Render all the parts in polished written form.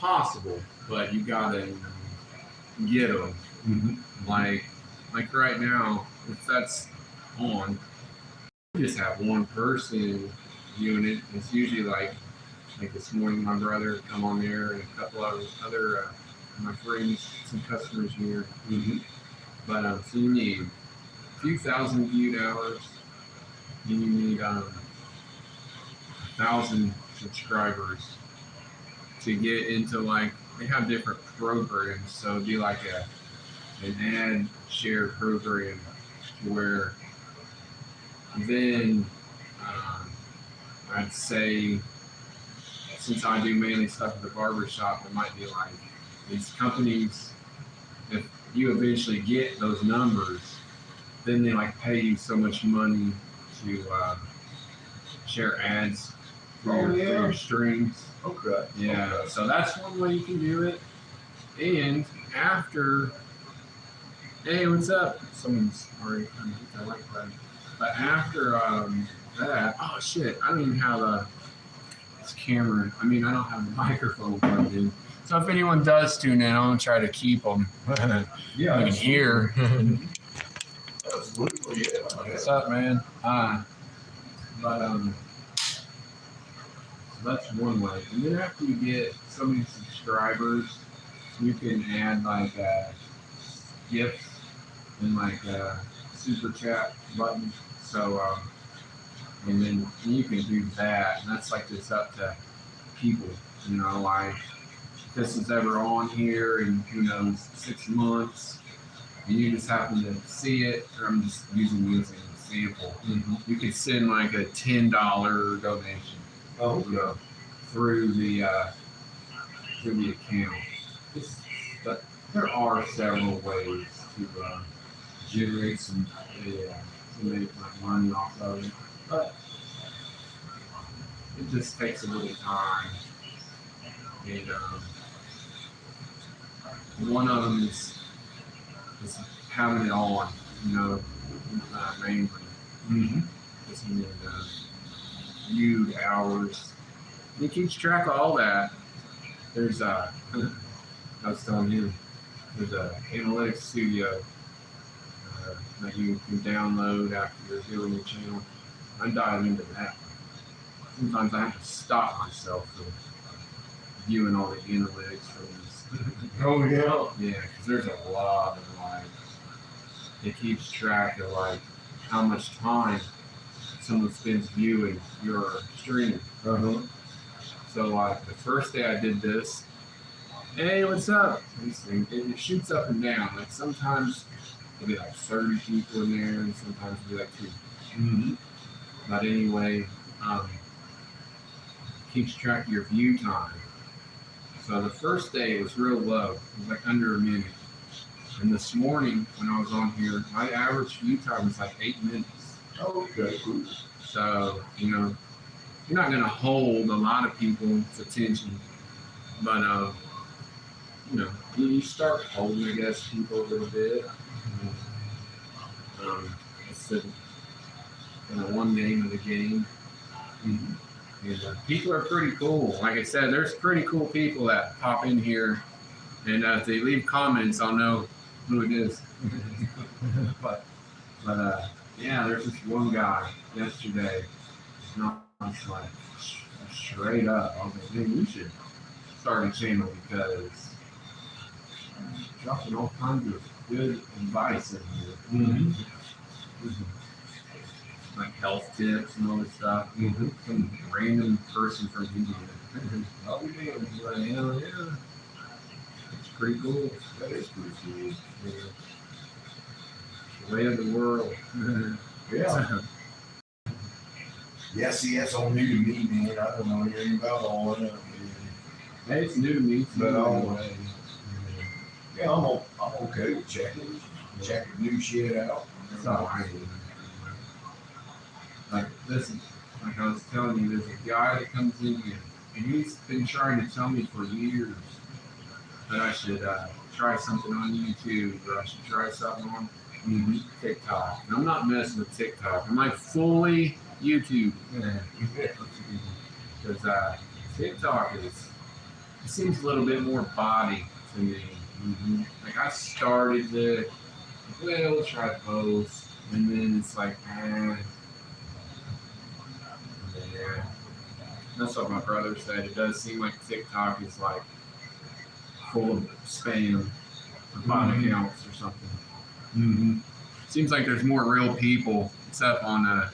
possible, but you gotta get them. Mm-hmm. Like right now, if that's on, you just have one person viewing it. It's usually like this morning, my brother come on there and a couple of other my friends, some customers here. Mm-hmm. But so you need a few thousand viewed hours. And you need 1,000 subscribers to get into like they have different programs. So it'd be like an ad share program where then I'd say since I do mainly stuff at the barbershop, it might be like these companies, if you eventually get those numbers, then they like pay you so much money to share ads for your streams. Okay. Yeah, Okay. so that's one way you can do it. And after, hey, what's up? Someone's already kind of hit that like button. But after that, oh shit, I don't even have this camera. I mean, I don't have the microphone plugged in. So if anyone does tune in, I'm gonna try to keep them. Yeah. You can hear. Absolutely. Yeah. What's up, man? But so that's one way. And then after you get so many subscribers, you can add like gifts and like super chat button. So and then you can do that, and that's like just up to people. You know, like if this is ever on here in who knows 6 months, and you just happen to see it, or I'm just using this as an example. Mm-hmm. You could send like a $10 donation. Oh, You know, through the account. But there are several ways to generate some to make like money off of it, but it just takes a little time. And one of them is having it on, you know, mainly. Mm-hmm. Just need viewed hours. And it keeps track of all that. There's I was telling you, there's a analytics studio that you can download after you're doing your channel. I'm diving into that. Sometimes I have to stop myself from viewing all the analytics for this. Oh, yeah. Yeah, because there's a lot of like, it keeps track of like how much time someone spends viewing your stream. Uh-huh. So like the first day I did this, hey, what's up? These things, it shoots up and down. Like sometimes there'll be like 30 people in there, and sometimes it'll be like 2. Mm-hmm. But anyway, keeps track of your view time. So the first day it was real low. It was like under a minute. And this morning when I was on here, my average view time was like 8 minutes. Okay, cool. So, you know, you're not going to hold a lot of people's attention, but, you know, you start holding, I guess, people a little bit. It's the one name of the game. Mm-hmm. And people are pretty cool. Like I said, there's pretty cool people that pop in here, and if they leave comments, I'll know who it is. but yeah, there's this one guy yesterday, and I was like, straight up, I was like, man, you should start a channel because dropping all kinds of good advice in here. Mm-hmm. Like health tips and all this stuff. Mm-hmm. Some random person from India. Oh, yeah. It's pretty cool. That is pretty cool. Yeah. The way of the world. Yeah. Yeah, see, that's all new to me, man. I don't know anything about all of that. Hey, it's new to me too. But yeah, I'm okay with checking new shit out. It's all right. Like, listen, like I was telling you, there's a guy that comes in here, and he's been trying to tell me for years that I should try something on YouTube, or I should try something on TikTok. And I'm not messing with TikTok. I'm like fully YouTube. Because TikTok is it seems a little bit more body to me. Like I started to, well, let's try both, and then it's like, yeah. That's what my brother said. It does seem like TikTok is like full of spam or bot accounts or something. Mm-hmm. Seems like there's more real people, except on I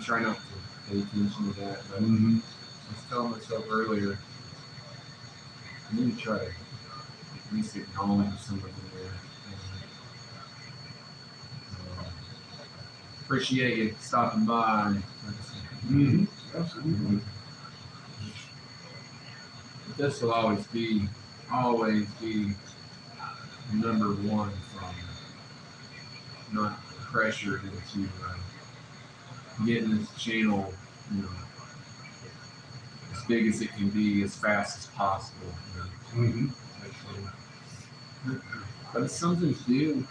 try not to pay attention to that, but I was telling myself earlier, I need to try to at least acknowledge someone in there. Uh, Appreciate you stopping by. Absolutely. But this will always be number one from not pressured into getting this channel, as big as it can be as fast as possible. But it's something to do.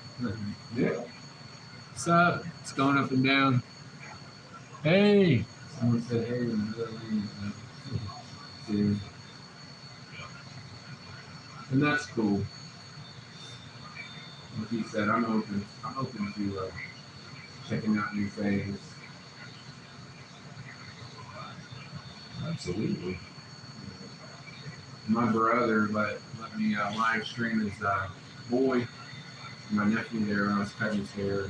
Yeah. What's up? It's going up and down. Hey! Someone said, hey, and that's cool. Like he said, I'm open to checking out new things. Absolutely. My brother let me live stream his boy, my nephew there when I was cutting his hair.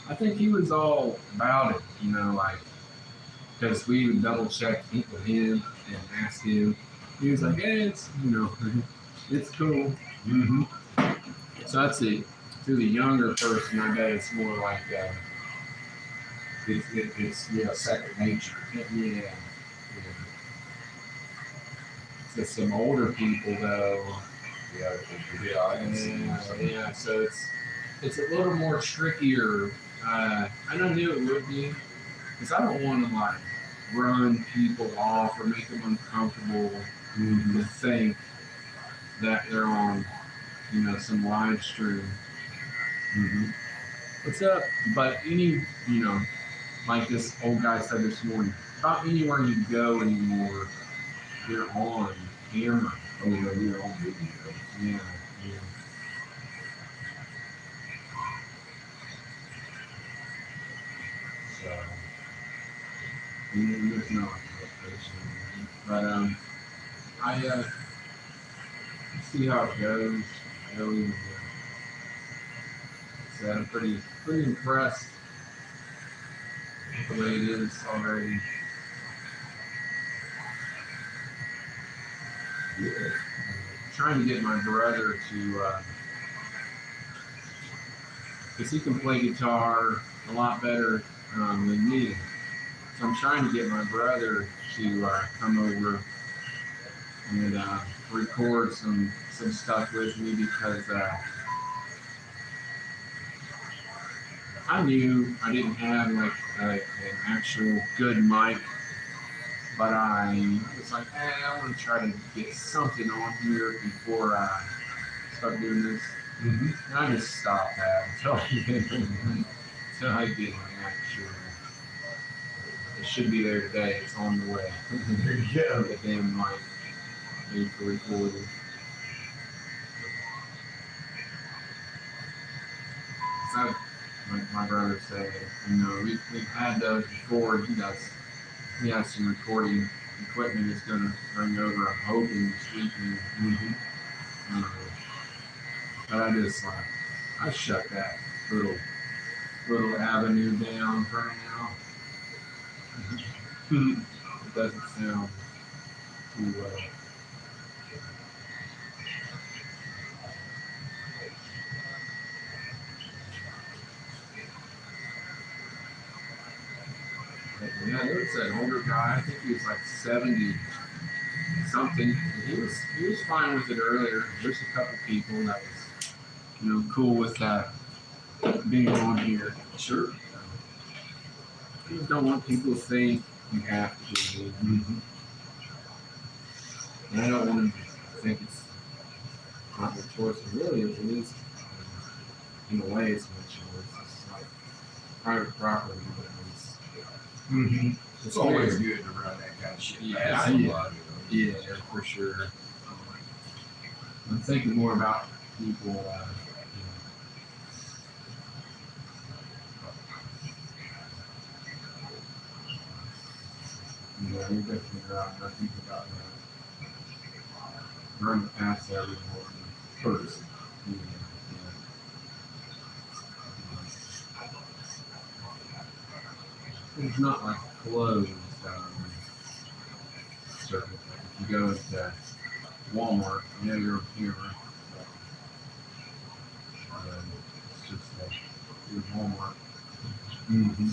I think he was all about it, like, because we would double check with him and ask him. He was like, hey, it's, it's cool. So that's it. To the younger person, I bet it's more like, it's second nature. yeah. To some older people, though, I can see. yeah. So it's a little more trickier. And I knew it would be, because I don't want to like run people off or make them uncomfortable to think that they're on, some live stream. What's up? But like this old guy said this morning, about anywhere you go anymore, you're on camera. Oh, yeah, you're on video. Yeah. So, there's no expectation. But I see how it goes. Really, said I'm pretty impressed with the way it is already. Yeah. Trying to get my brother to, because he can play guitar a lot better than me. So I'm trying to get my brother to come over and record some stuff with me, because I knew I didn't have like an actual good mic, but I was like, hey, I want to try to get something on here before I start doing this. And I just stopped that until I get an actual. It should be there today. It's on the way. There you go. The damn mic made for recording. So, like my brother said, we've had those before. He has some recording equipment that's going to bring over, I'm hoping, this weekend. But I shut that little avenue down for now. It doesn't sound too well. Yeah, there was an older guy. I think he was like 70 something. He was fine with it earlier. There's a couple people that was, cool with that being on here. Sure. You just don't want people to think you have to be. And I don't want them to think it's not their choice. Really, it is. In a way, it's my choice. It's like private property, but it's It's always good to run that kind of shit. Yeah, I love it. Yeah, for sure. I'm thinking more about people. You're definitely right. I think about run past everyone first. Yeah, yeah. It's not like closed circuit. Like if you go to Walmart, you know you're on camera. It's just you're Walmart. Mm-hmm.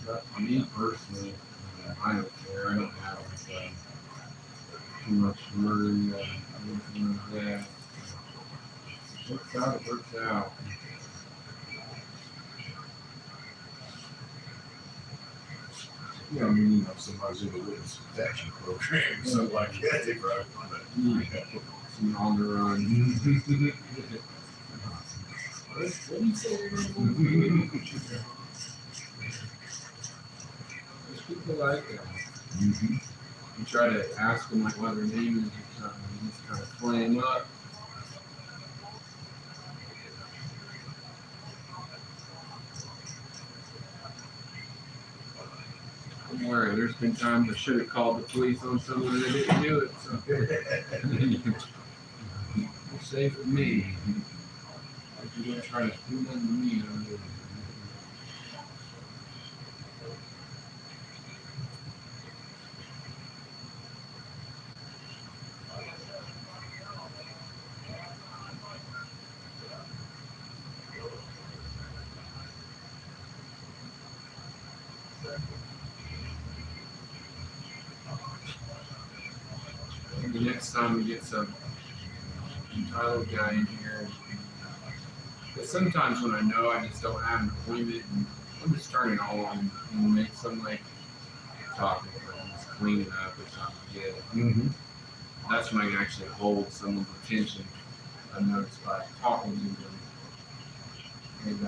But for me personally, I don't care. I don't have too much worry or anything like that. It works out, it works out. Yeah, I mean, you know, somebody's in the witness protection program, something like that, they probably want to. Some on the run. What do you say? There's people like that. Mm-hmm. You try to ask them like what their name is or something, you just kind of flame up. Don't worry, there's been times I should have called the police on someone that didn't do it, so you're safe with me. If you're gonna try to do nothing to me, I'm doing it. The next time we get some entitled guy in here, but sometimes when I know I just don't have an appointment, and I'm just turning it on and make some like talking, like just cleaning up or something. Yeah, Mm-hmm. that's when I can actually hold someone's attention. I noticed by talking to them. And,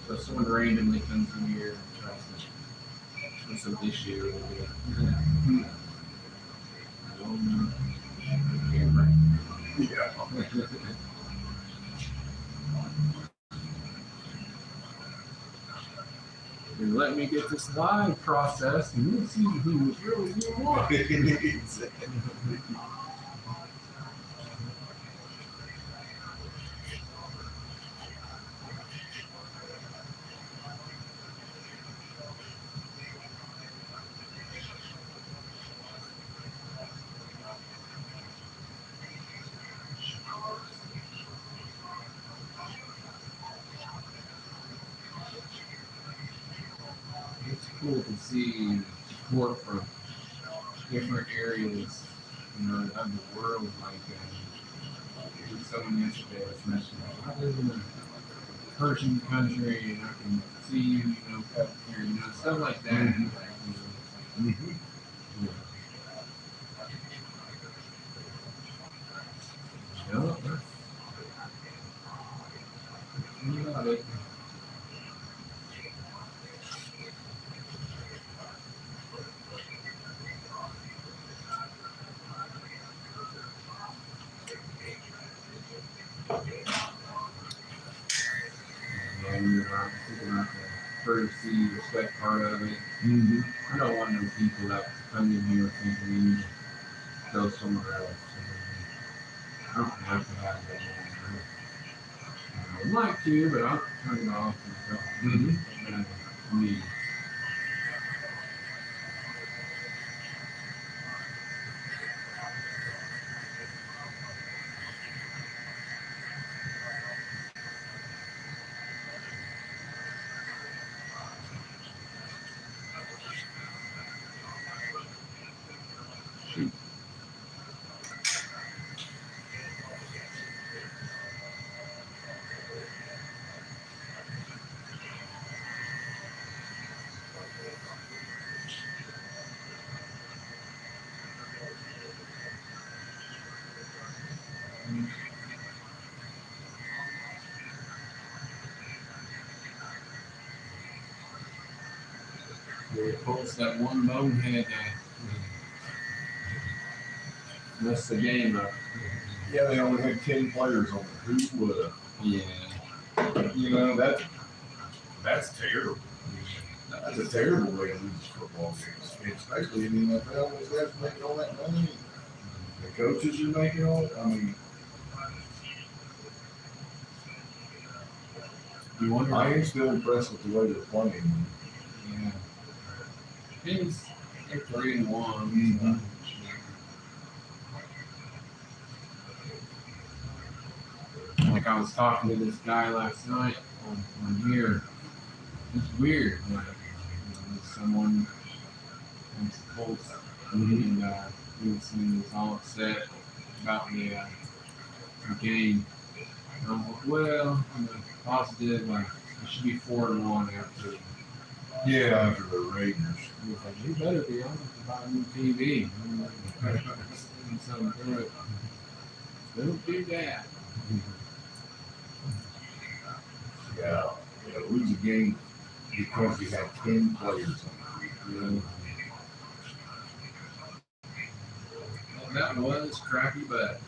so if someone randomly comes in here and tries to with some issue, Yeah. and let me get this live process and we'll see who was really doing what. Exactly. It's cool to see support from different areas, you know, of the world. Like someone yesterday was mentioning, I live in a Persian country and I can see you, you know, cut here, you know, stuff like that. Mhm. Like, Mm-hmm. you know, you got it. Yeah, you're right. Thinking about the courtesy, respect part of it. Mm-hmm. I don't want no people that come in here thinking we need to go somewhere else. I don't have to have that. I'd like to, but I'll turn it off and go. Me. Shoot. It's that one bonehead that messed the game up. Yeah, they only had 10 players on it. Who would have? Yeah. You know, that's terrible. That's a terrible way to lose football games, especially in the NFL when the refs making all that money. The coaches are making all. I mean, You wonder. I am still impressed with the way they're playing. Yeah. They're 3-1. Mhm. Like I was talking to this guy last night on here. It's weird. Like, someone from the Colts, and he was all upset about the game. And I was like, well, positive, like it should be 4-1 after. Yeah, after the Raiders. He was like, you better be honest about new TV. Something through it. Don't do that. Yeah, lose a game because you had 10 players on it. Well, that was crappy, but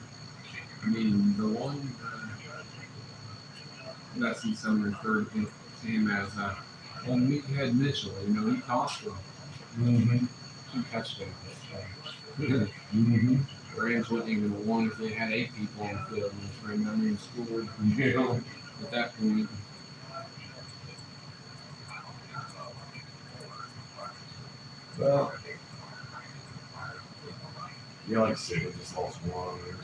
I mean, the one that see some referred to him as Meathead Mitchell. He tossed them 2 touchdowns. The Rams wouldn't even have won if they had 8 people on the field and the Rams scored. At that point. Well, yeah, like I said, they just lost one. They're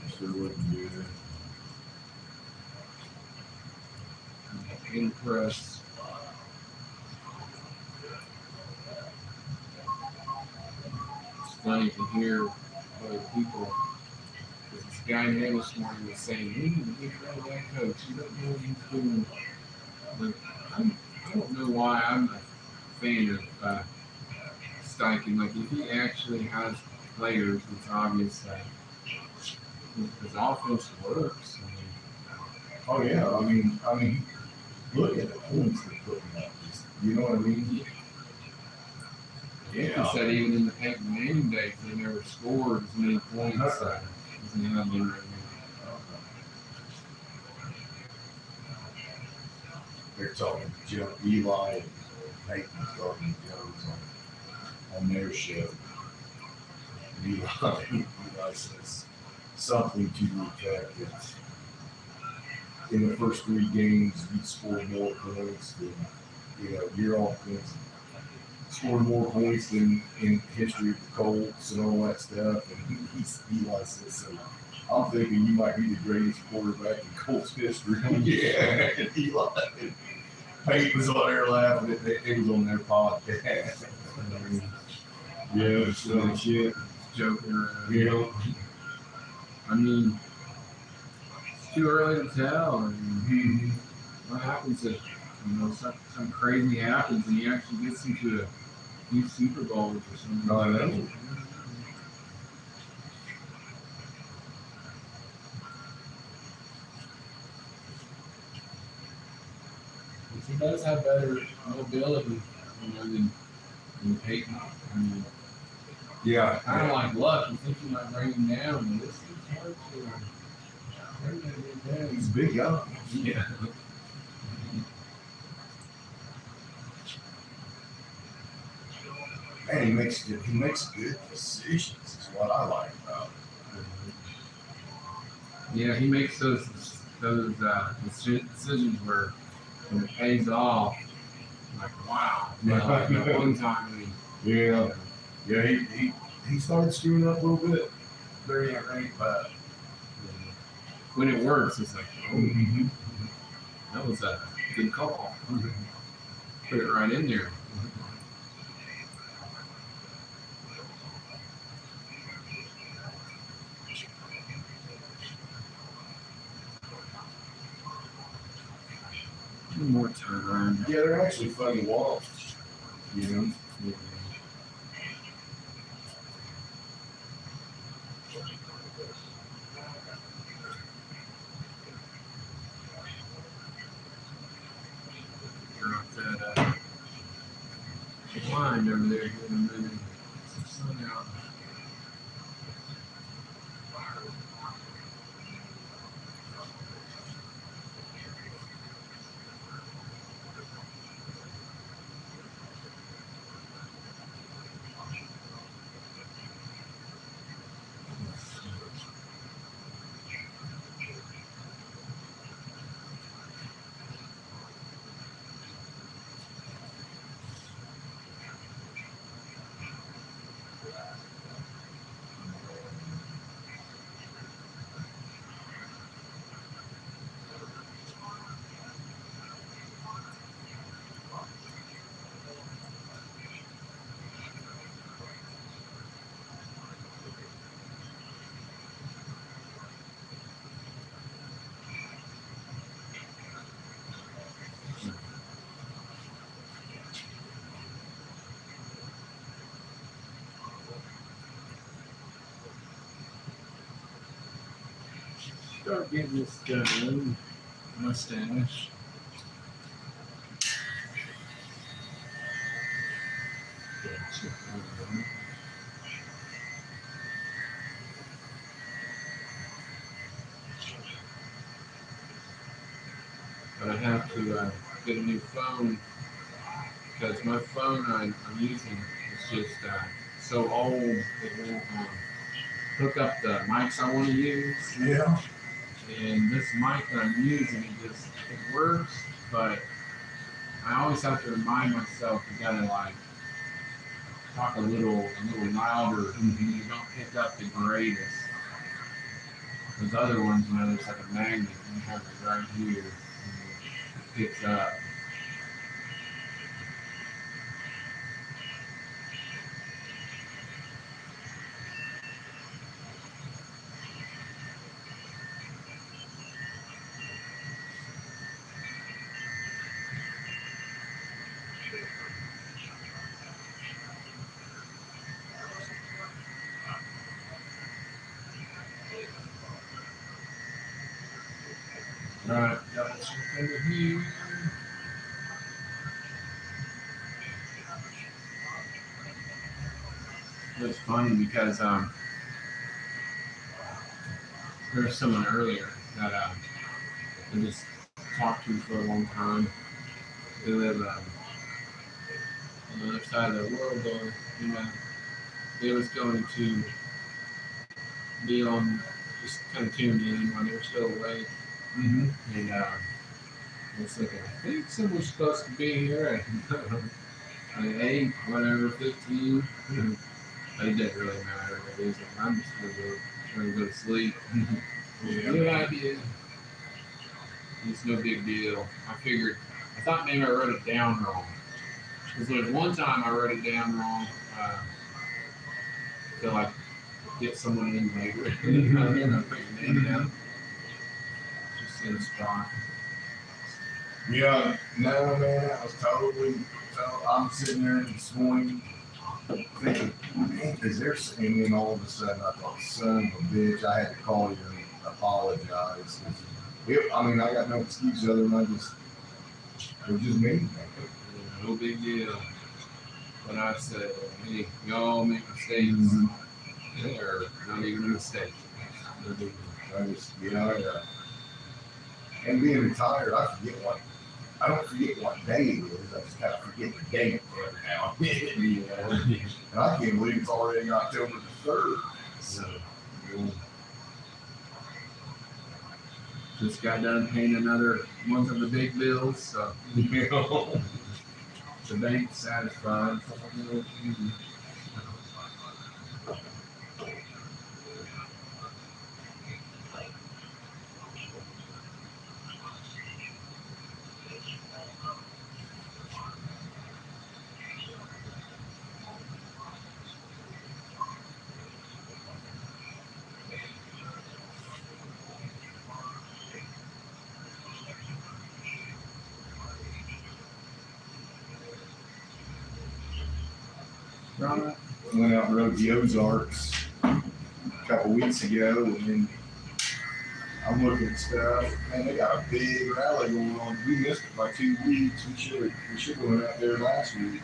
still looking good. Impressed. It's funny to hear other people. This guy here this morning was saying, we need to get rid of that coach. You don't know what he's doing. Like, I don't know why I'm a fan of Steichen. Like, if he actually has players, it's obvious that his offense works. Oh yeah, I mean, look at the points they're putting up. You know what I mean? Yeah. He said even in the Peyton Manning days, they never scored as many points as they have been right now. They're talking Eli and Peyton talking Jones on their show. Eli says something to the effect that in the first 3 games we scored more points than your offense scored more points than in the history of the Colts and all that stuff. And Eli says, so I'm thinking you might be the greatest quarterback in Colts history. Yeah, and Eli and Peyton was on there laughing. It was on their podcast. Yeah, so shit. Joking around. Yeah. I mean, it's too early to tell. What happens if some crazy happens and he actually gets into a few Super Bowls or something? I know. He does have better mobility, than Peyton. I mean, Yeah. kind of like Luck. You think you might bring him down, but it's hard to bring him down. He's a big guy. Yeah. And he makes good decisions. Is what I like about him. Yeah, he makes those decisions where when it pays off, like wow. Like that one time Yeah, he started screwing up a little bit. Very irate, but when it works, it's like, oh, that was a good call. Put it right in there. More time. Yeah, they're actually fun to watch. Yeah. Drop that blind over there here in a minute. Some sun out. Start getting this done. Mustache. But I have to get a new phone because my phone I'm using is just so old it won't hook up the mics I want to use. Yeah. And this mic that I'm using, it works, but I always have to remind myself you gotta like talk a little louder. Mm-hmm. You don't pick up the greatest. Those other ones, you know, there's like a magnet and you have it right here. And it picks up. Right, got some over here. It's funny because there was someone earlier that I just talked to for a long time. They live on the other side of the world, though. You know, they was going to be on, just kind of tuned in when they were still awake. Mm-hmm. And I was thinking, I think someone's supposed to be here at 8, whatever, 15. But it didn't really matter. It was like, I'm just trying to go to sleep. Yeah. Good idea. It's no big deal. I thought maybe I wrote it down wrong. Because there was one time I wrote it down wrong to like get someone in later. Put your name down. Just in a spot. Yeah, no, man, I was totally. I'm sitting there this morning thinking, man, is there? And then all of a sudden, I thought, son of a bitch, I had to call you and apologize. I mean, I got no excuse other than it was just me. No big deal. But I said, hey, we all make mistakes. Mm-hmm. Or not even a mistake. No big deal. And being retired, I don't forget what day it is. I just kind of forget the date right now. Yeah. And I can't believe it's already October the 3rd. So, just got done paying another month of the big bills, so You know? the bank's satisfied. Right. Went out and rode the Ozarks a couple weeks ago, and then I'm looking at stuff. Man, they got a big rally going on. We missed it by 2 weeks. We should have went out there last week.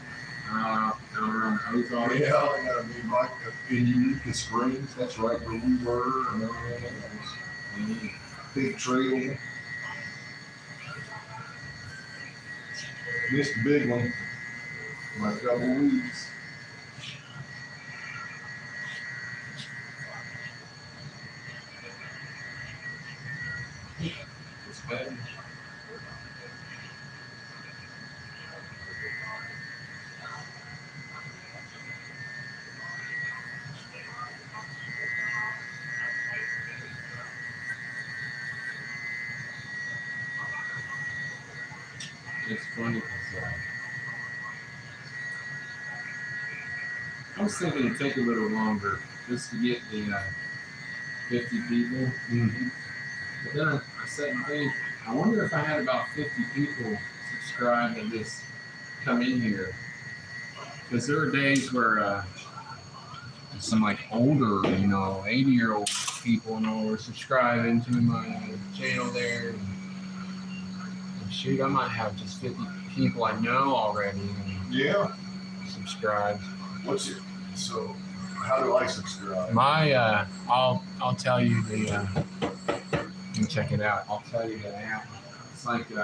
out around Ozark. Yeah, I mean, like in Eureka Springs, that's right where we were. And everything. That was a big trail. Missed a big one. My couple weeks. It's bad. It's funny because I was thinking it'd take a little longer just to get the 50 people. Mm-hmm. But then I sat and think, I wonder if I had about 50 people subscribe and just come in here. Because there are days where some like older, 80-year-old people, were subscribing to my channel there. And shoot, I might have just 50 people I know already Yeah. subscribed. What's it? So, how do I subscribe? My, I'll tell you the, you can check it out. I'll tell you the app. It's like, you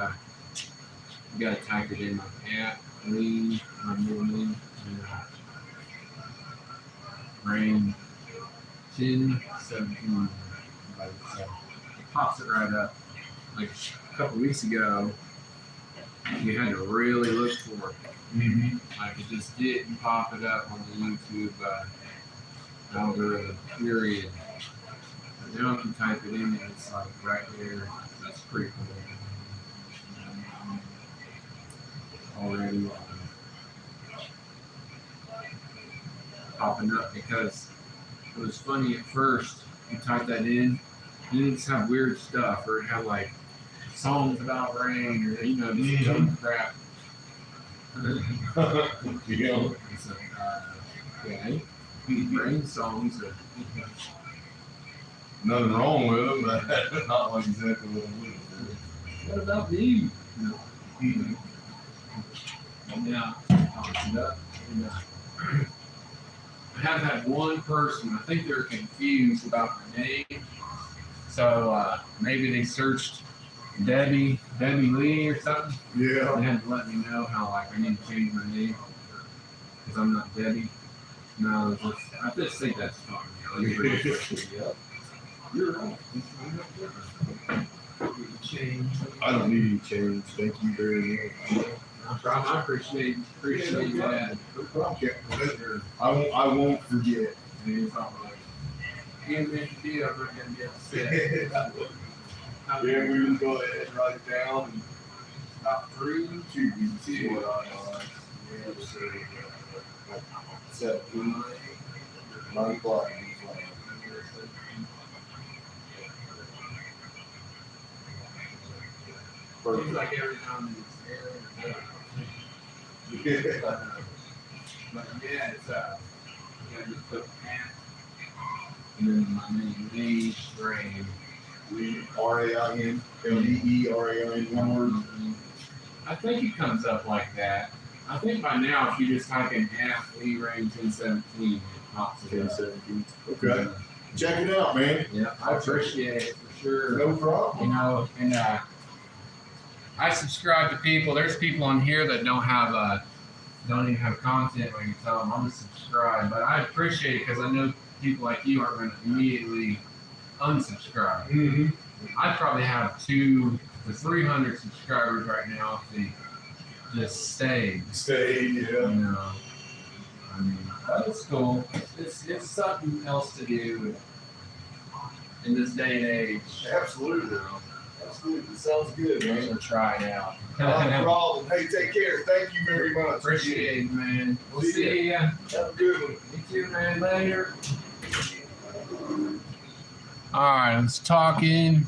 gotta type it in, my app, Lee, my middle name, Rain 1017. Like, it pops it right up. Like a couple weeks ago, you had to really look for it. Mm-hmm. Like it just didn't pop it up on the YouTube algorithm, period. But now if you type it in, it's like right there. That's pretty cool. Already popping up because it was funny at first. You type that in, you just have weird stuff, or it had like songs about rain, or just dumb crap. Yeah. It's okay. Rain songs. Nothing wrong with them, but that's not like exactly what I'm looking for. What about me? No. Mm-hmm. Yeah. I have had one person, I think they're confused about my name. So maybe they searched Debbie Lee or something. Yeah. They had to let me know how I need to change my name because I'm not Debbie. No, I just think that's fun. Yep. You're right. Change. I don't need any change. Thank you very much. I appreciate that. I won't forget. It's all right. Even if you do, I'm not gonna get upset. Yeah, we will go ahead and write it down. And About 3, 2, 2. What I know. Yeah, so 7, 9 o'clock. Seems like every time it's air. But yeah, it's just put Pat and then my name Lee Rain. RAIN, LEERAIN, one word. I think it comes up like that. I think by now, if you just type in Lee Rain 1017, it pops it up. 1017. Okay. Check it out, man. Yeah, I appreciate it for sure. No problem. And I subscribe to people. There's people on here that don't even have content when you tell them I'm subscribed. But I appreciate it because I know people like you aren't going to immediately unsubscribe. Mm-hmm. I probably have 200 to 300 subscribers right now if they just stay. Yeah. I mean, but it's cool. It's something else to do in this day and age. Absolutely. Absolutely. Sounds good, man. So try it out. Not a problem. Hey, take care. Thank you very much. Appreciate it, man. We'll see ya. Have a good one. You too, man. Later. All right, I was talking.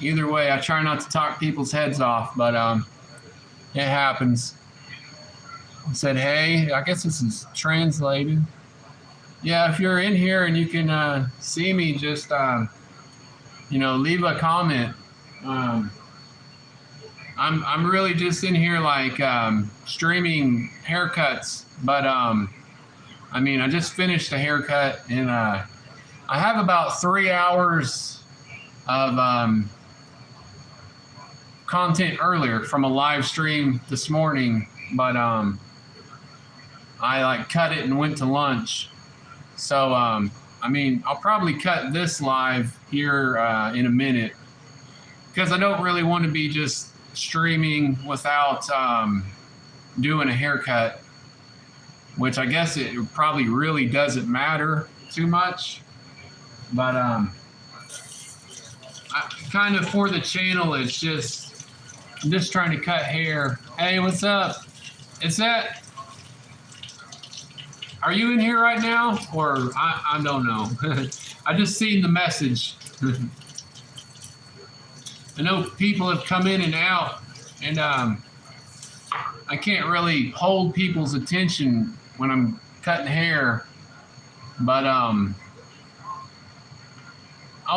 Either way, I try not to talk people's heads off, but it happens. I said, hey, I guess this is translated. Yeah, if you're in here and you can see me, just leave a comment. I'm really just in here like streaming haircuts, but I mean I just finished a haircut and I have about 3 hours of content earlier from a live stream this morning, but I like cut it and went to lunch. So I mean I'll probably cut this live here in a minute because I don't really want to be just streaming without doing a haircut, which I guess it probably really doesn't matter too much. But I, kind of for the channel, I'm just trying to cut hair. Hey, what's up? Is that? Are you in here right now, or I don't know? I just seen the message. I know people have come in and out, and I can't really hold people's attention when I'm cutting hair. But I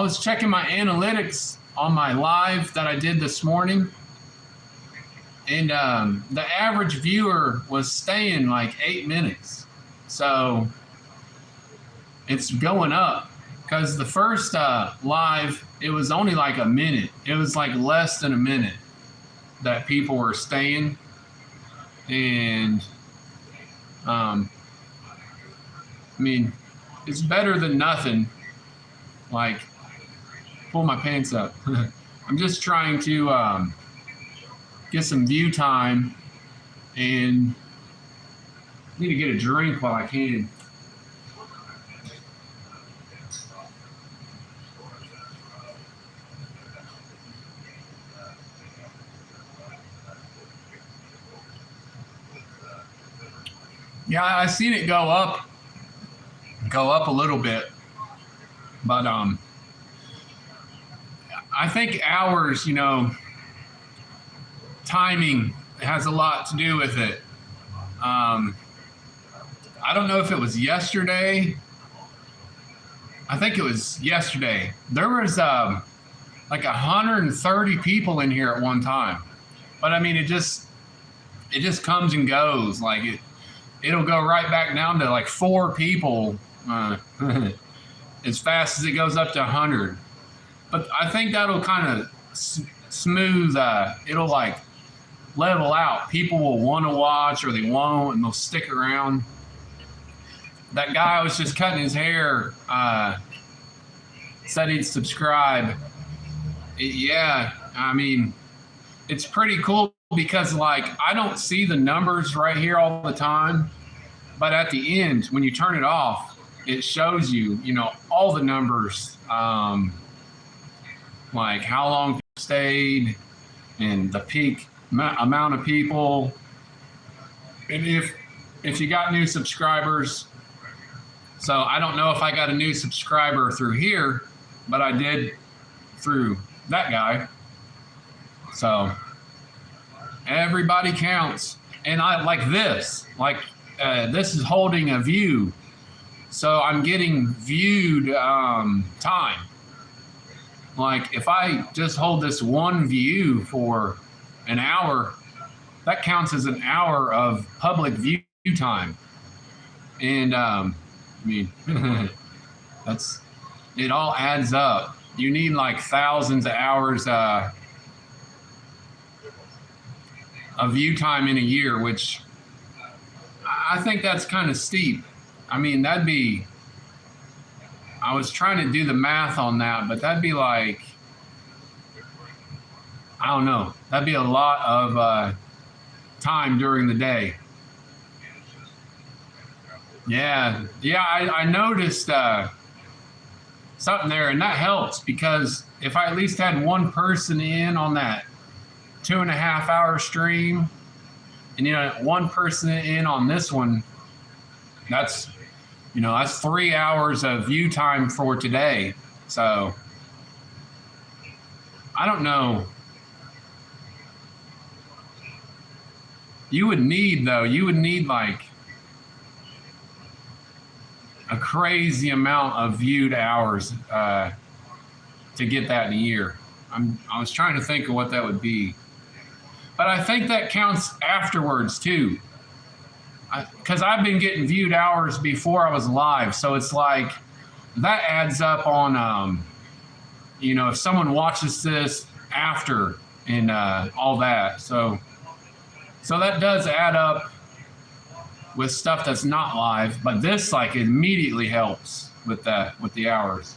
was checking my analytics on my live that I did this morning, and the average viewer was staying like 8 minutes. So it's going up. Because the first live, it was only like a minute. It was like less than a minute that people were staying. And, I mean, it's better than nothing. Like, pull my pants up. I'm just trying to get some view time and need to get a drink while I can. Yeah, I seen it go up a little bit, but I think hours, timing has a lot to do with it. I don't know if it was yesterday. I think it was yesterday. There was like 130 people in here at one time, but I mean, it just comes and goes. Like it'll go right back down to like 4 people as fast as it goes up to 100. But I think that'll kind of smooth. It'll like level out. People will want to watch or they won't, and they'll stick around. That guy was just cutting his hair. Said he'd subscribe. Yeah, I mean, it's pretty cool because like I don't see the numbers right here all the time, but at the end when you turn it off, it shows you, all the numbers, like how long people stayed and the peak amount of people, and if you got new subscribers. So I don't know if I got a new subscriber through here, but I did through that guy. So everybody counts. And I like this. This is holding a view. So I'm getting viewed time. Like if I just hold this one view for an hour, that counts as an hour of public view time. And I mean, it all adds up. You need like thousands of hours of view time in a year, which I think that's kind of steep. I mean, I was trying to do the math on that, but that'd be like, I don't know, that'd be a lot of time during the day. Yeah, I noticed something there, and that helps because if I at least had one person in on that 2.5 hour stream, and one person in on this one, that's 3 hours of view time for today. So I don't know. You would need like a crazy amount of viewed hours to get that in a year. I was trying to think of what that would be. But I think that counts afterwards too. Because I've been getting viewed hours before I was live. So it's like that adds up on, if someone watches this after and all that. So that does add up with stuff that's not live. But this like immediately helps with that, with the hours.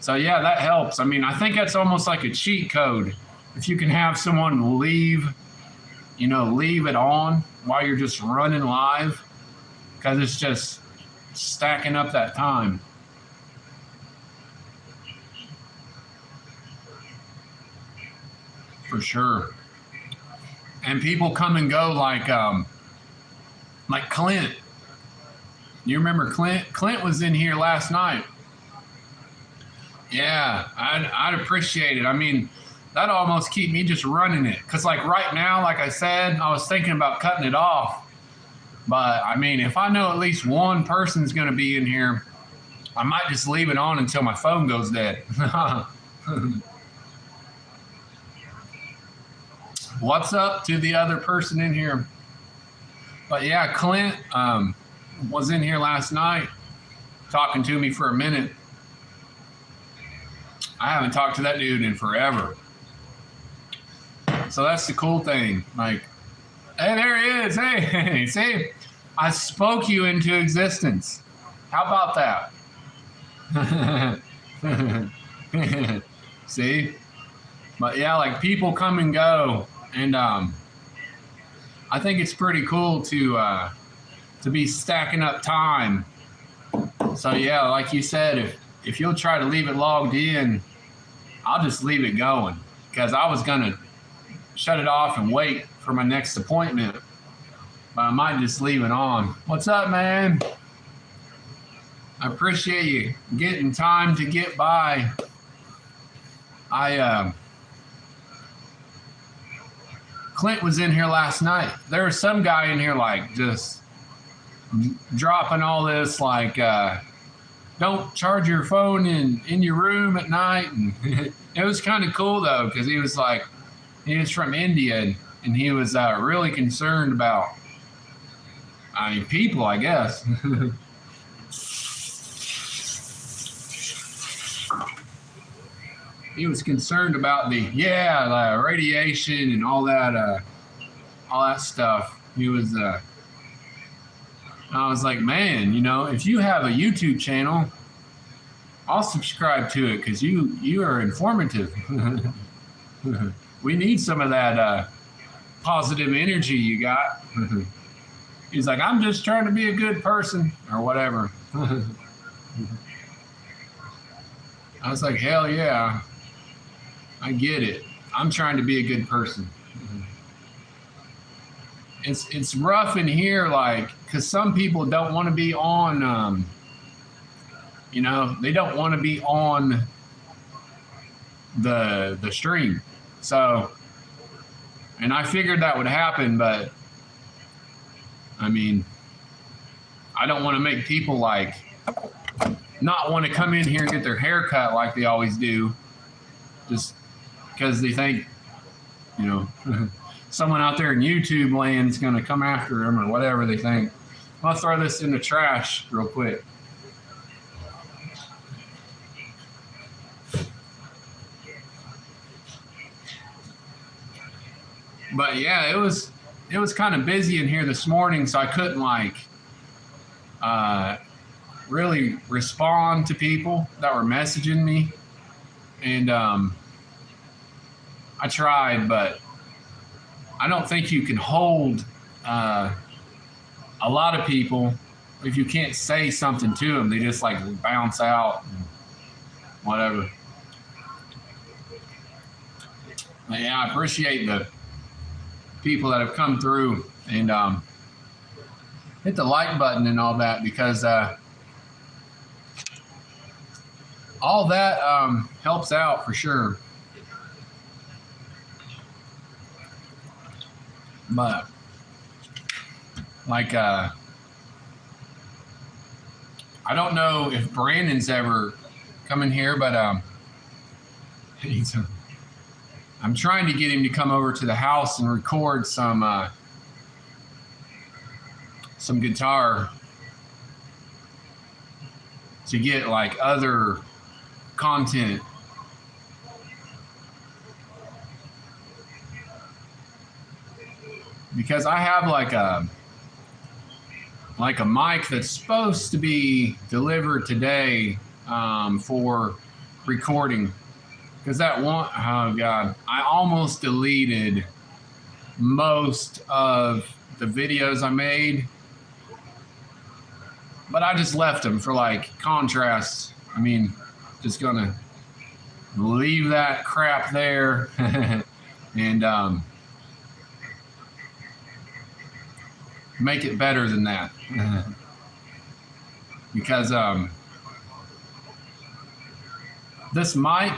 So yeah, that helps. I mean, I think that's almost like a cheat code. If you can have someone leave it on while you're just running live, because it's just stacking up that time. For sure. And people come and go like Clint. You remember Clint? Clint was in here last night. Yeah, I'd appreciate it. I mean, that'd almost keep me just running it. Because, like, right now, like I said, I was thinking about cutting it off. But, I mean, if I know at least one person's going to be in here, I might just leave it on until my phone goes dead. What's up to the other person in here? But, yeah, Clint was in here last night talking to me for a minute. I haven't talked to that dude in forever. So that's the cool thing. Like, hey, there he is. Hey, see, I spoke you into existence. How about that? See? But yeah, like people come and go. And I think it's pretty cool to be stacking up time. So yeah, like you said, if you'll try to leave it logged in, I'll just leave it going. Because I was going to shut it off and wait for my next appointment. But I might just leave it on. What's up, man? I appreciate you getting time to get by. Clint was in here last night. There was some guy in here like just dropping all this like don't charge your phone in your room at night. And it was kind of cool though, because he was from India and he was really concerned about, people, I guess. He was concerned about the radiation and all that stuff. He was, I was like, man, if you have a YouTube channel, I'll subscribe to it because you are informative. We need some of that positive energy you got. He's like, I'm just trying to be a good person or whatever. I was like, hell yeah, I get it. I'm trying to be a good person. It's rough in here, like, because some people don't want to be on, they don't want to be on the stream. So, and I figured that would happen, but I mean, I don't want to make people like not want to come in here and get their hair cut like they always do, just because they think, someone out there in YouTube land is going to come after them or whatever they think. I'll throw this in the trash real quick. But yeah, it was kind of busy in here this morning, so I couldn't really respond to people that were messaging me. And I tried, but I don't think you can hold a lot of people if you can't say something to them. They just like bounce out and whatever. But yeah, I appreciate the people that have come through and hit the like button and all that, because all that helps out for sure. But like I don't know if Brandon's ever come in here, but I'm trying to get him to come over to the house and record some guitar to get like other content. Because I have like a mic that's supposed to be delivered today for recording. Because that one, oh God, I almost deleted most of the videos I made, but I just left them for like contrast. I mean, just gonna leave that crap there and make it better than that. Because this mic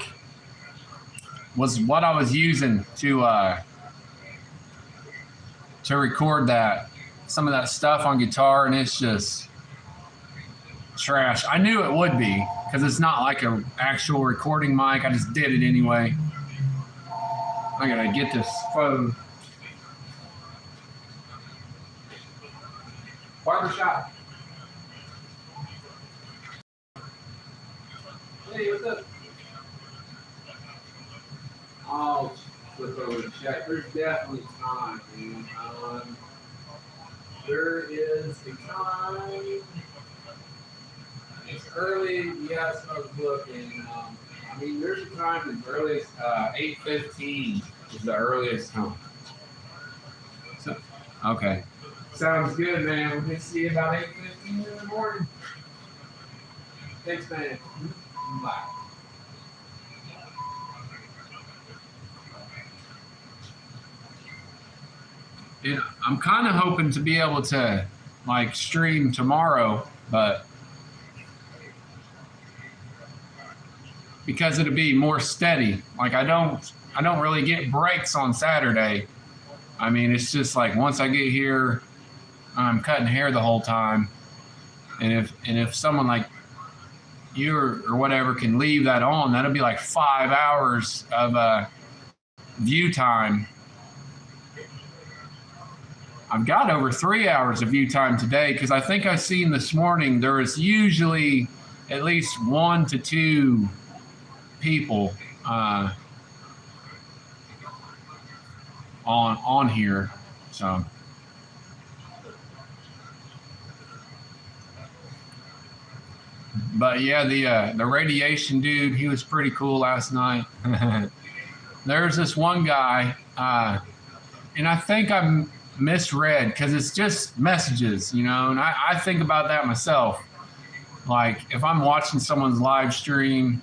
was what I was using to record some of that stuff on guitar, and it's just trash. I knew it would be because it's not like an actual recording mic. I just did it anyway. I gotta get this phone. Barbershop. Hey, what's up? I'll flip over and check. There's definitely time, man. There is a time. It's early. Yes, I was looking. I mean, there's a time as early as 8:15 is the earliest time. So, okay. Sounds good, man. We're gonna see you about 8:15 in the morning. Thanks, man. Bye. Yeah, I'm kind of hoping to be able to like stream tomorrow, but because it'll be more steady. Like I don't really get breaks on Saturday. I mean, it's just like once I get here, I'm cutting hair the whole time, and if someone like you or whatever can leave that on, that'll be like 5 hours of view time. I've got over 3 hours of view time today because I think I seen this morning there is usually at least 1 to 2 people on here. So but yeah, the radiation dude, he was pretty cool last night. There's this one guy, and I think I'm misread because it's just messages, you know, and I think about that myself. Like if I'm watching someone's live stream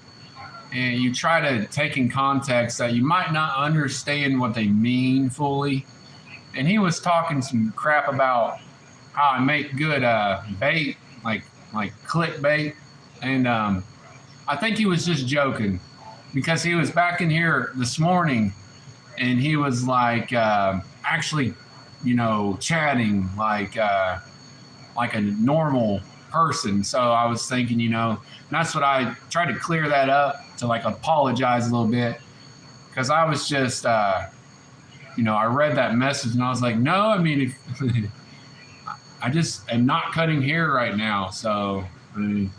and you try to take in context that you might not understand what they mean fully, and he was talking some crap about how I make good bait, like clickbait, and I think he was just joking because he was back in here this morning and he was like actually, you know, chatting like a normal person. So I was thinking, you know, and that's what I tried to clear that up to like apologize a little bit because I was just, you know, I read that message and I was like, no, I mean, if, I just am not cutting hair right now. So, I mean,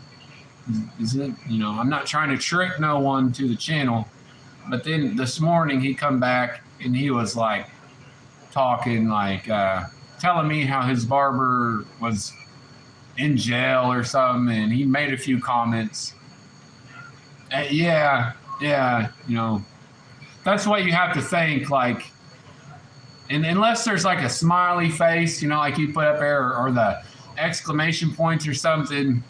is it, you know, I'm not trying to trick no one to the channel. But then this morning he come back and he was like talking like telling me how his barber was in jail or something, and he made a few comments. Yeah, you know, that's what you have to think, like, and unless there's like a smiley face, you know, like you put up there, or the exclamation points or something.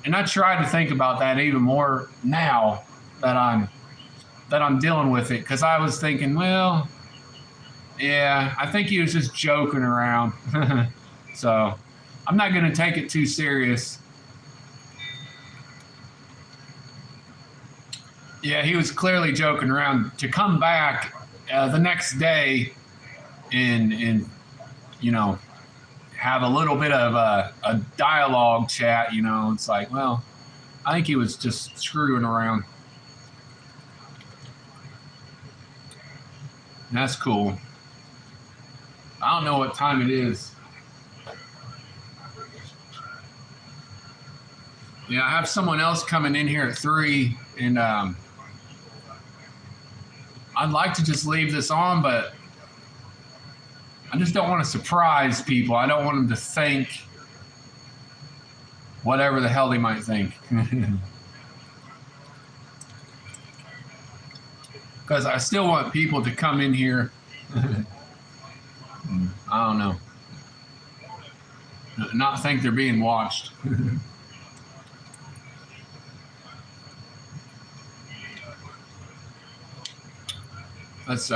And I try to think about that even more now that I'm dealing with it, because I was thinking, well, yeah, I think he was just joking around. So I'm not going to take it too serious. Yeah, he was clearly joking around. To come back the next day and you know, have a little bit of a dialogue chat, you know, it's like, well, I think he was just screwing around. That's cool. I don't know what time it is. Yeah, I have someone else coming in here at 3, and I'd like to just leave this on, but I just don't want to surprise people. I don't want them to think whatever the hell they might think. Because I still want people to come in here. I don't know. Not think they're being watched. That's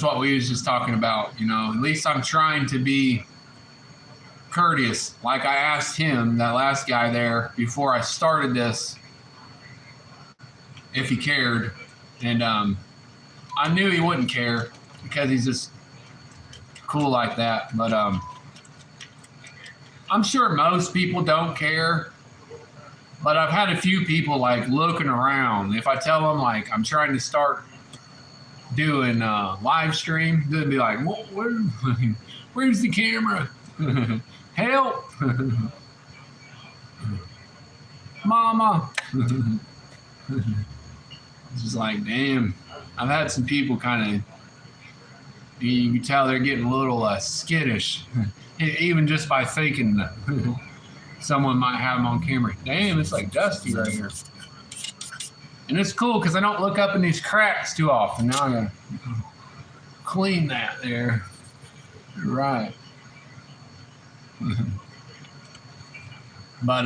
what we was just talking about, you know. At least I'm trying to be courteous. Like I asked him, that last guy there, before I started this, if he cared, and I knew he wouldn't care because he's just cool like that. But I'm sure most people don't care. But I've had a few people like looking around. If I tell them like I'm trying to start doing live stream, they'll be like, "Where's the camera? Help, Mama!" It's just like, damn. I've had some people kind of, you can tell they're getting a little skittish, even just by thinking that someone might have them on camera. Damn, it's like dusty right here. And it's cool because I don't look up in these cracks too often. Now I gotta clean that there. Right. But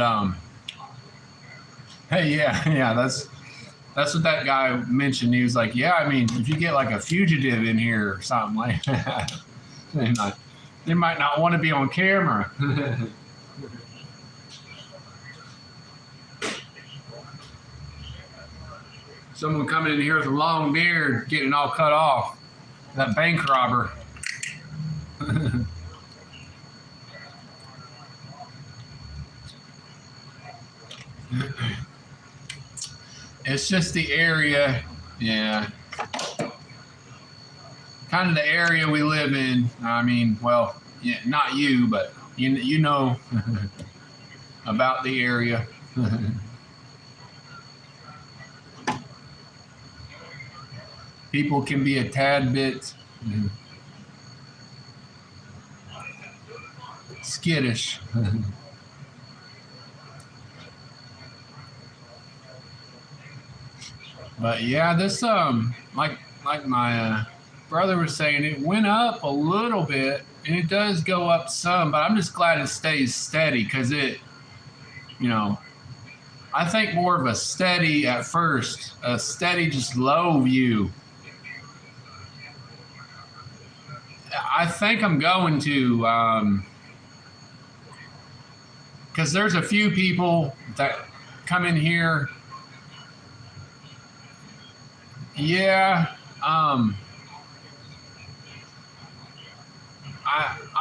hey, yeah, that's what that guy mentioned. He was like, yeah, I mean, if you get like a fugitive in here or something like that, they might not want to be on camera. Someone coming in here with a long beard, getting all cut off. That bank robber. It's just the area, yeah. Kind of the area we live in. I mean, well, yeah, not you, but you know about the area. People can be a tad bit skittish. But yeah, this like my brother was saying, it went up a little bit, and it does go up some, but I'm just glad it stays steady because it, you know, I think more of a steady at first, a steady just low view. I think I'm going to, because there's a few people that come in here. Yeah, I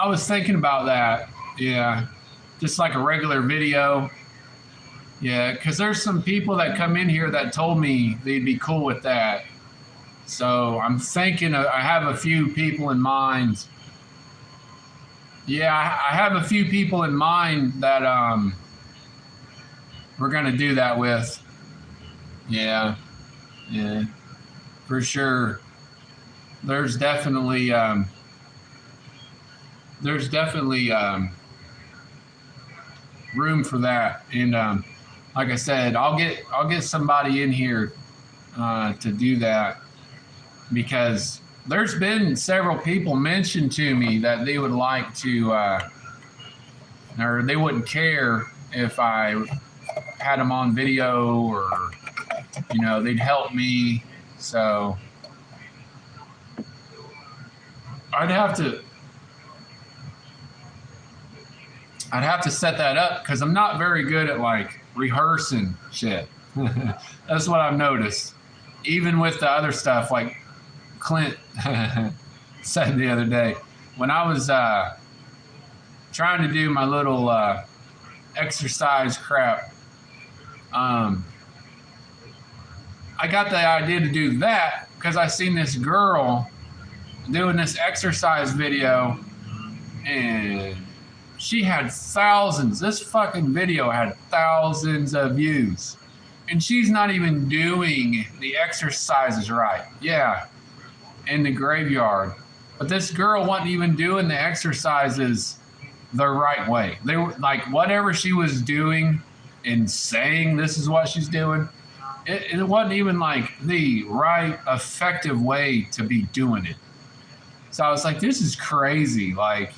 was thinking about that. Yeah, just like a regular video. Yeah, because there's some people that come in here that told me they'd be cool with that. So I'm thinking I have a few people in mind. Yeah, I have a few people in mind that we're gonna do that with. Yeah, yeah, for sure. There's definitely room for that, and like I said, I'll get somebody in here to do that, because there's been several people mentioned to me that they would like to, or they wouldn't care if I had them on video, or you know, they'd help me. So I'd have to set that up because I'm not very good at like rehearsing shit. That's what I've noticed. Even with the other stuff, like Clint said the other day, when I was trying to do my little exercise crap, I got the idea to do that because I seen this girl doing this exercise video, and she had thousands. This fucking video had thousands of views. And she's not even doing the exercises right. Yeah, in the graveyard. But this girl wasn't even doing the exercises the right way. They were like, whatever she was doing and saying this is what she's doing, it wasn't even like the right effective way to be doing it. So I was like, this is crazy. Like,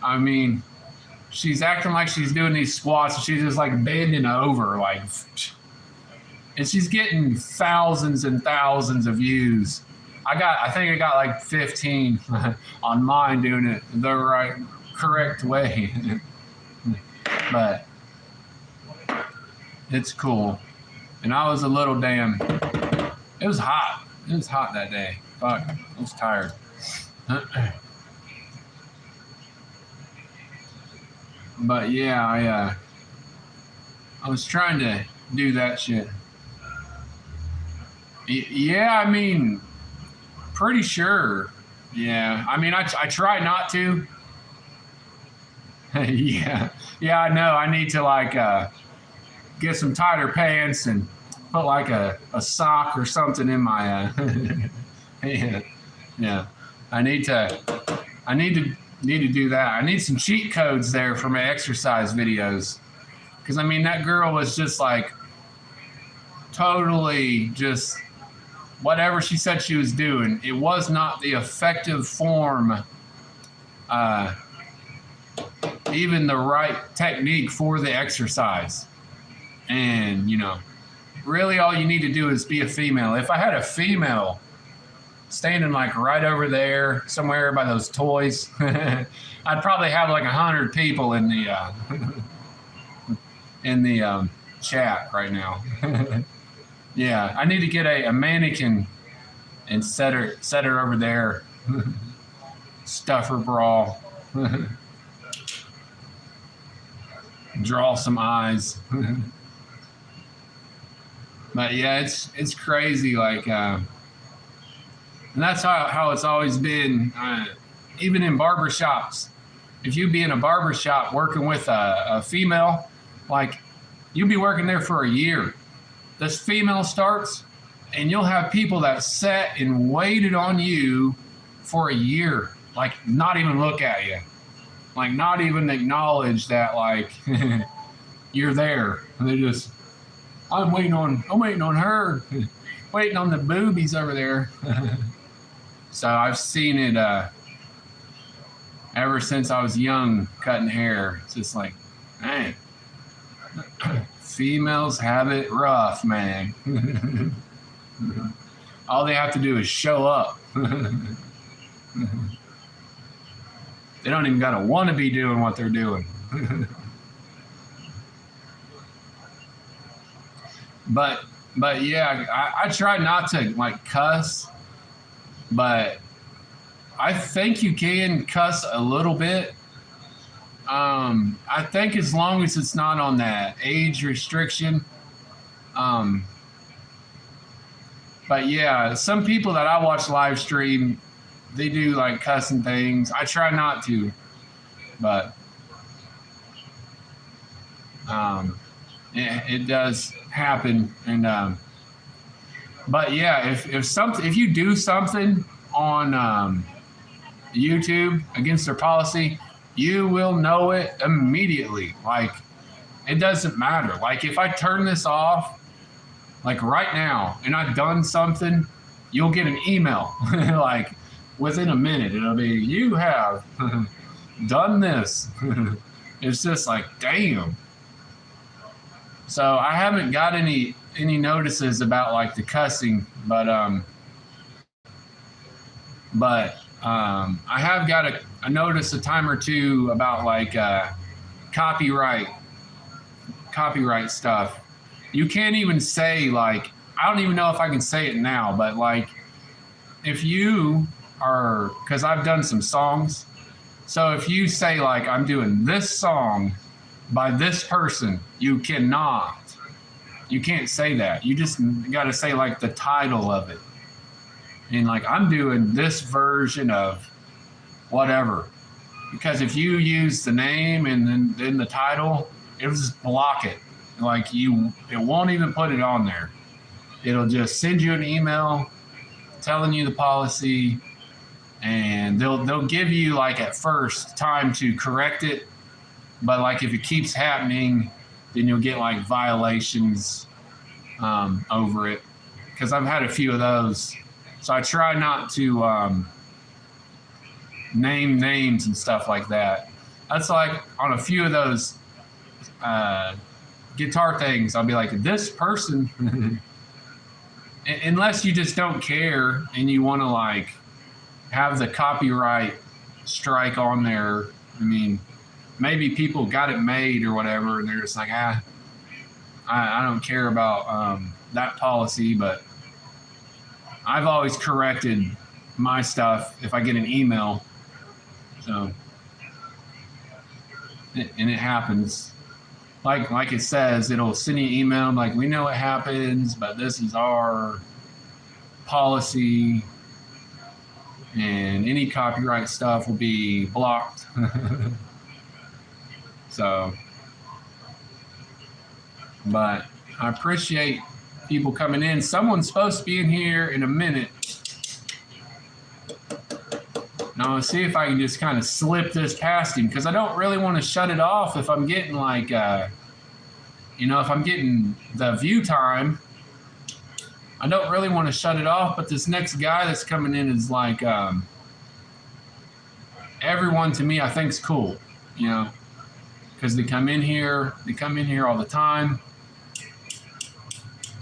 I mean, she's acting like she's doing these squats and she's just like bending over, like, and she's getting thousands and thousands of views. I think I got like 15 on mine doing it the right, correct way. But it's cool. And I was a little damn, it was hot. It was hot that day. Fuck, I was tired. But yeah, I was trying to do that shit. Yeah, I mean, pretty sure. Yeah, I mean, I try not to. Yeah, I know. I need to like get some tighter pants and put like a sock or something in my. Yeah. I need to do that. I need some cheat codes there for my exercise videos, because I mean that girl was just like totally just whatever she said she was doing. It was not the effective form, even the right technique for the exercise. And you know, really all you need to do is be a female. If I had a female standing like right over there somewhere by those toys, I'd probably have like 100 people in the chat right now. Yeah, I need to get a mannequin and set her over there. Stuff her bra. Draw some eyes. But yeah, it's crazy. Like, and that's how it's always been. Even in barbershops, if you be in a barbershop working with a female, like you'll be working there for a year. This female starts, and you'll have people that sat and waited on you for a year, like not even look at you, like not even acknowledge that like you're there. And they just, I'm waiting on her, waiting on the boobies over there. So I've seen it ever since I was young, cutting hair. It's just like, man. Females have it rough, man. All they have to do is show up. They don't even gotta want to be doing what they're doing. But yeah, I try not to like cuss, but I think you can cuss a little bit. I think as long as it's not on that age restriction. But yeah, some people that I watch live stream, they do like cussing things. I try not to, but it does happen. And but yeah, if you do something on YouTube against their policy, you will know it immediately. Like, it doesn't matter. Like, if I turn this off, like right now, and I've done something, you'll get an email. Like, within a minute, it'll be, you have done this. It's just like, damn. So I haven't got any notices about like the cussing, but I have got a notice a time or two about like copyright stuff. You can't even say like, I don't even know if I can say it now, but like if you are, because I've done some songs, so if you say like I'm doing this song by this person, you cannot you can't say that. You just got to say like the title of it. And like I'm doing this version of whatever. Because if you use the name and then the title, it'll just block it. Like it won't even put it on there. It'll just send you an email telling you the policy, and they'll give you like at first time to correct it, but like if it keeps happening, then you'll get like violations over it. Because I've had a few of those, so I try not to name names and stuff like that. That's like on a few of those guitar things, I'll be like, this person, unless you just don't care and you want to like have the copyright strike on there. I mean, maybe people got it made or whatever, and they're just like, I don't care about that policy, but I've always corrected my stuff if I get an email. So, and it happens. Like it says, it'll send you an email like, we know it happens, but this is our policy, and any copyright stuff will be blocked. So, but I appreciate people coming in. Someone's supposed to be in here in a minute. Now, let's see if I can just kind of slip this past him, because I don't really want to shut it off if I'm getting like, if I'm getting the view time. I don't really want to shut it off, but this next guy that's coming in is like, everyone to me I think is cool, because they come in here all the time.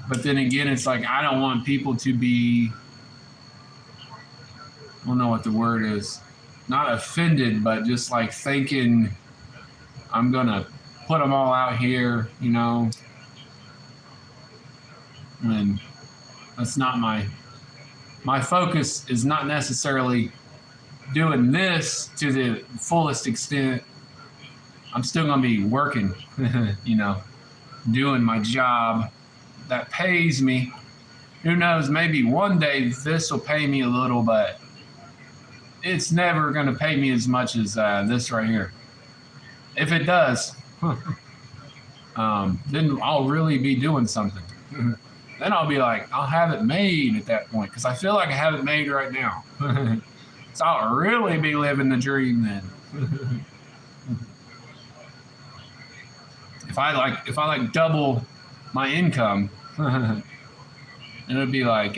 But then again, it's like, I don't want people to be, I don't know what the word is, not offended, but just like thinking I'm going to put them all out here, and that's not my focus is not necessarily doing this to the fullest extent. I'm still going to be working, doing my job that pays me. Who knows, maybe one day this will pay me a little, but it's never going to pay me as much as this right here. If it does, then I'll really be doing something. Then I'll be like, I'll have it made at that point, because I feel like I have it made right now. So I'll really be living the dream then. If I double my income, it'll be like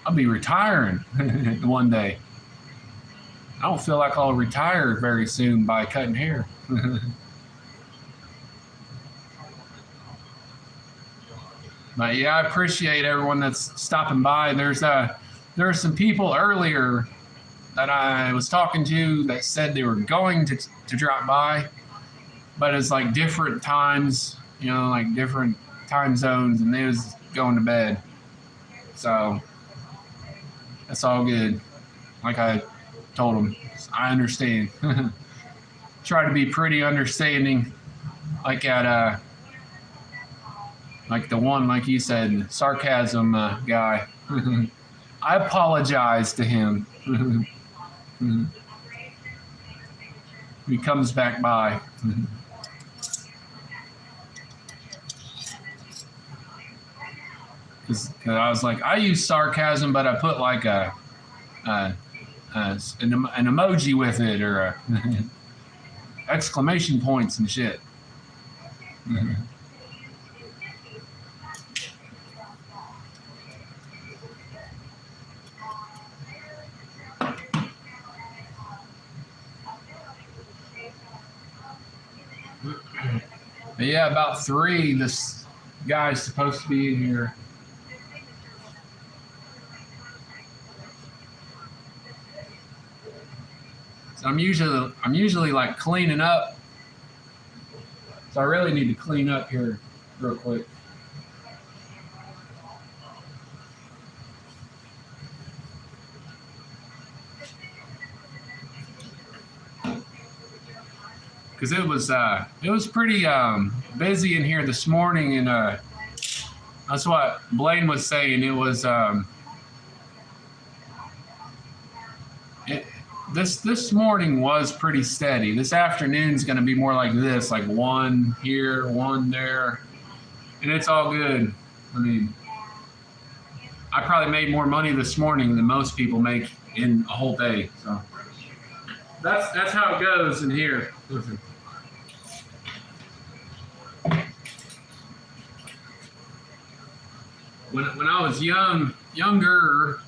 I'll be retiring one day. I don't feel like I'll retire very soon by cutting hair. But yeah, I appreciate everyone that's stopping by. There are some people earlier that I was talking to that said they were going to drop by, but it's like different times, like different time zones, and they was going to bed. So that's all good. Like I told them, I understand. Try to be pretty understanding, like at like the one, like you said, sarcasm guy. I apologize to him. He comes back by. Because I was like, I use sarcasm, but I put like an emoji with it, or exclamation points and shit. But yeah, about 3, this guy's supposed to be in here. So I'm usually like cleaning up. So I really need to clean up here real quick. because it was pretty busy in here this morning, and that's what Blaine was saying. It was this morning was pretty steady. This afternoon's going to be more like this, like one here, one there, and it's all good. I mean, I probably made more money this morning than most people make in a whole day. So that's how it goes in here. Listen. When I was younger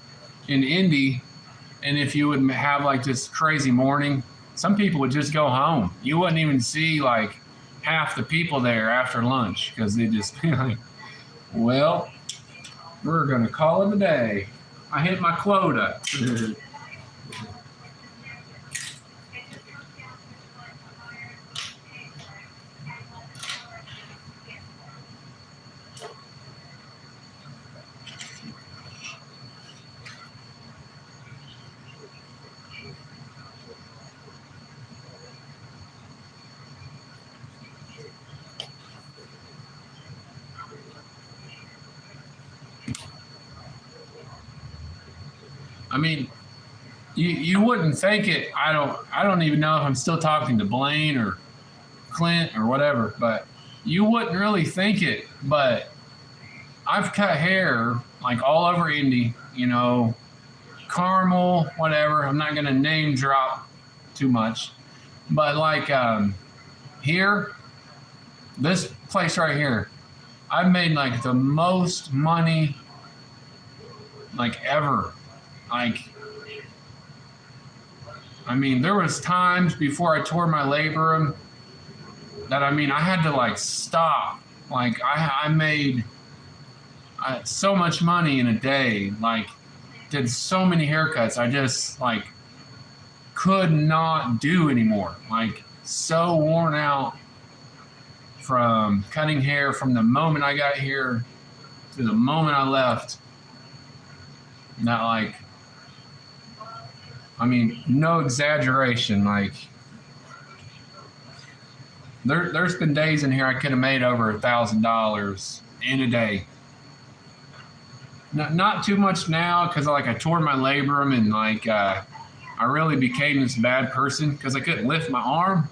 in Indy, and if you would have like this crazy morning, some people would just go home. You wouldn't even see like half the people there after lunch because they just be like, well, we're going to call it a day. I hit my quota. I mean, you wouldn't think it. I don't even know if I'm still talking to Blaine or Clint or whatever, but you wouldn't really think it. But I've cut hair like all over Indy, Carmel, whatever. I'm not gonna name drop too much, but like here, this place right here, I've made like the most money like ever. Like, I mean, there was times before I tore my labrum that, I mean, I had to like stop. Like I made so much money in a day, like did so many haircuts. I just like could not do anymore. Like so worn out from cutting hair from the moment I got here to the moment I left. Not like, I mean, no exaggeration. Like, there's been days in here I could have made over $1,000 in a day. Not too much now because I tore my labrum and I really became this bad person because I couldn't lift my arm,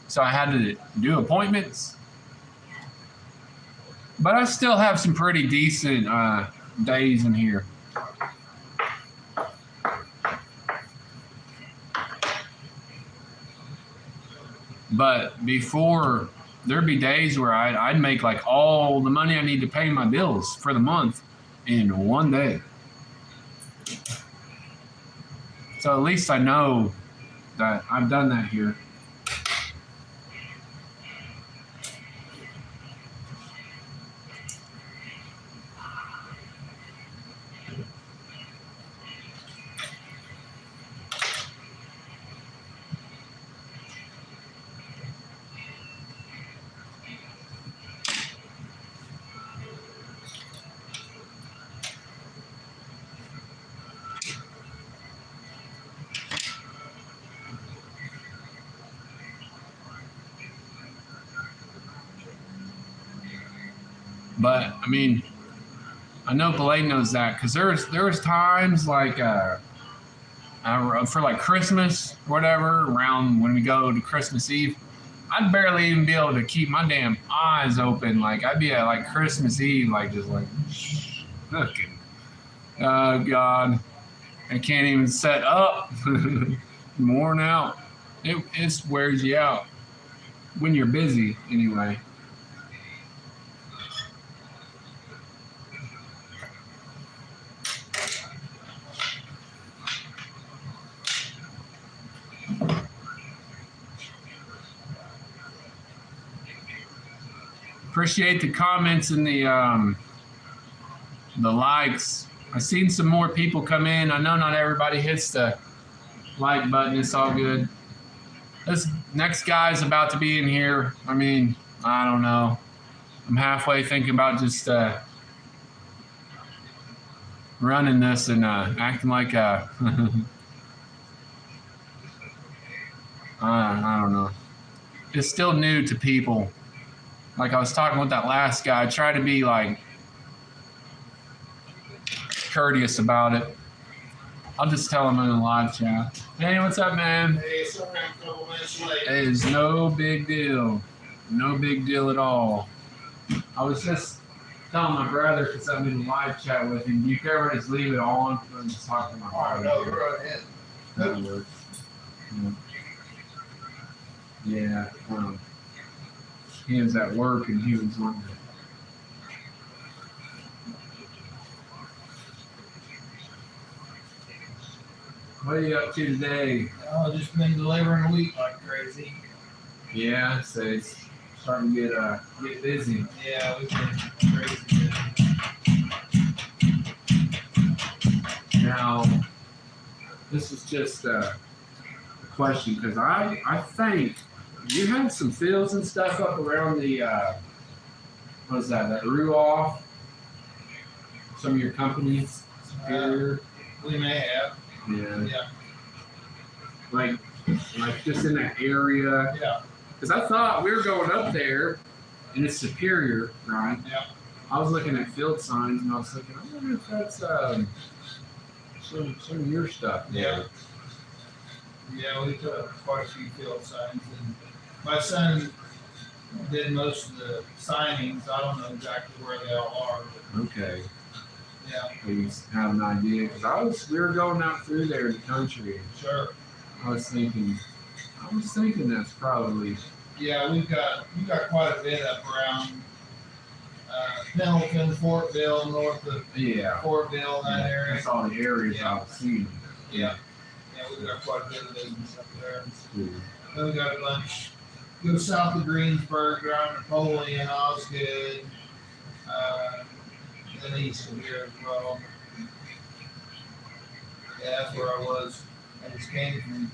so I had to do appointments. But I still have some pretty decent days in here. But before, there'd be days where I'd make like all the money I need to pay my bills for the month in one day. So at least I know that I've done that here. But I mean, I know Blaine knows that because there was times like for like Christmas, whatever, around when we go to Christmas Eve, I'd barely even be able to keep my damn eyes open. Like I'd be at like Christmas Eve, like just like looking. Oh God, I can't even set up. I'm worn out. It wears you out when you're busy anyway. Appreciate the comments and the likes. I've seen some more people come in. I know not everybody hits the like button. It's all good. This next guy's about to be in here. I mean, I don't know. I'm halfway thinking about just running this and acting like I don't know. it's still new to people. Like I was talking with that last guy, I try to be like courteous about it. I'll just tell him in a live chat. Hey, what's up, man? Hey, sorry I'm a couple minutes late. It is no big deal. No big deal at all. I was just telling my brother, because I'm in a live chat with him, do you care if I just leave it on? I'm just talking to my brother. No, go right ahead. That works. Yeah. He was at work and he was on the. What are you up to today? Oh, just been delivering a week like crazy. Yeah, so it's starting to get busy. Yeah, we've been crazy. Now, this is just a question because I think you had some fields and stuff up around the what is that Ruoff? Some of your companies, Superior. We may have. Yeah. Like just in that area. Yeah. Because I thought we were going up there, and it's Superior, right? Yeah. I was looking at field signs, and I was thinking, I wonder if that's some of your stuff. Yeah. Yeah, we took quite a few field signs, and my son did most of the signings. I don't know exactly where they all are, but Okay. yeah, Please have an idea, because we were going out through there in the country. sure. I was thinking that's probably. Yeah, we got quite a bit up around Pendleton, Fortville, north of Yeah. Fortville, that area. That's all the areas I've seen. Yeah. Yeah, we got quite a bit of business up there. Cool. Then we got a bunch. Go south of Greensburg, around Napoleon, Osgood, then east of here as well. Yeah, that's where I was. I just came from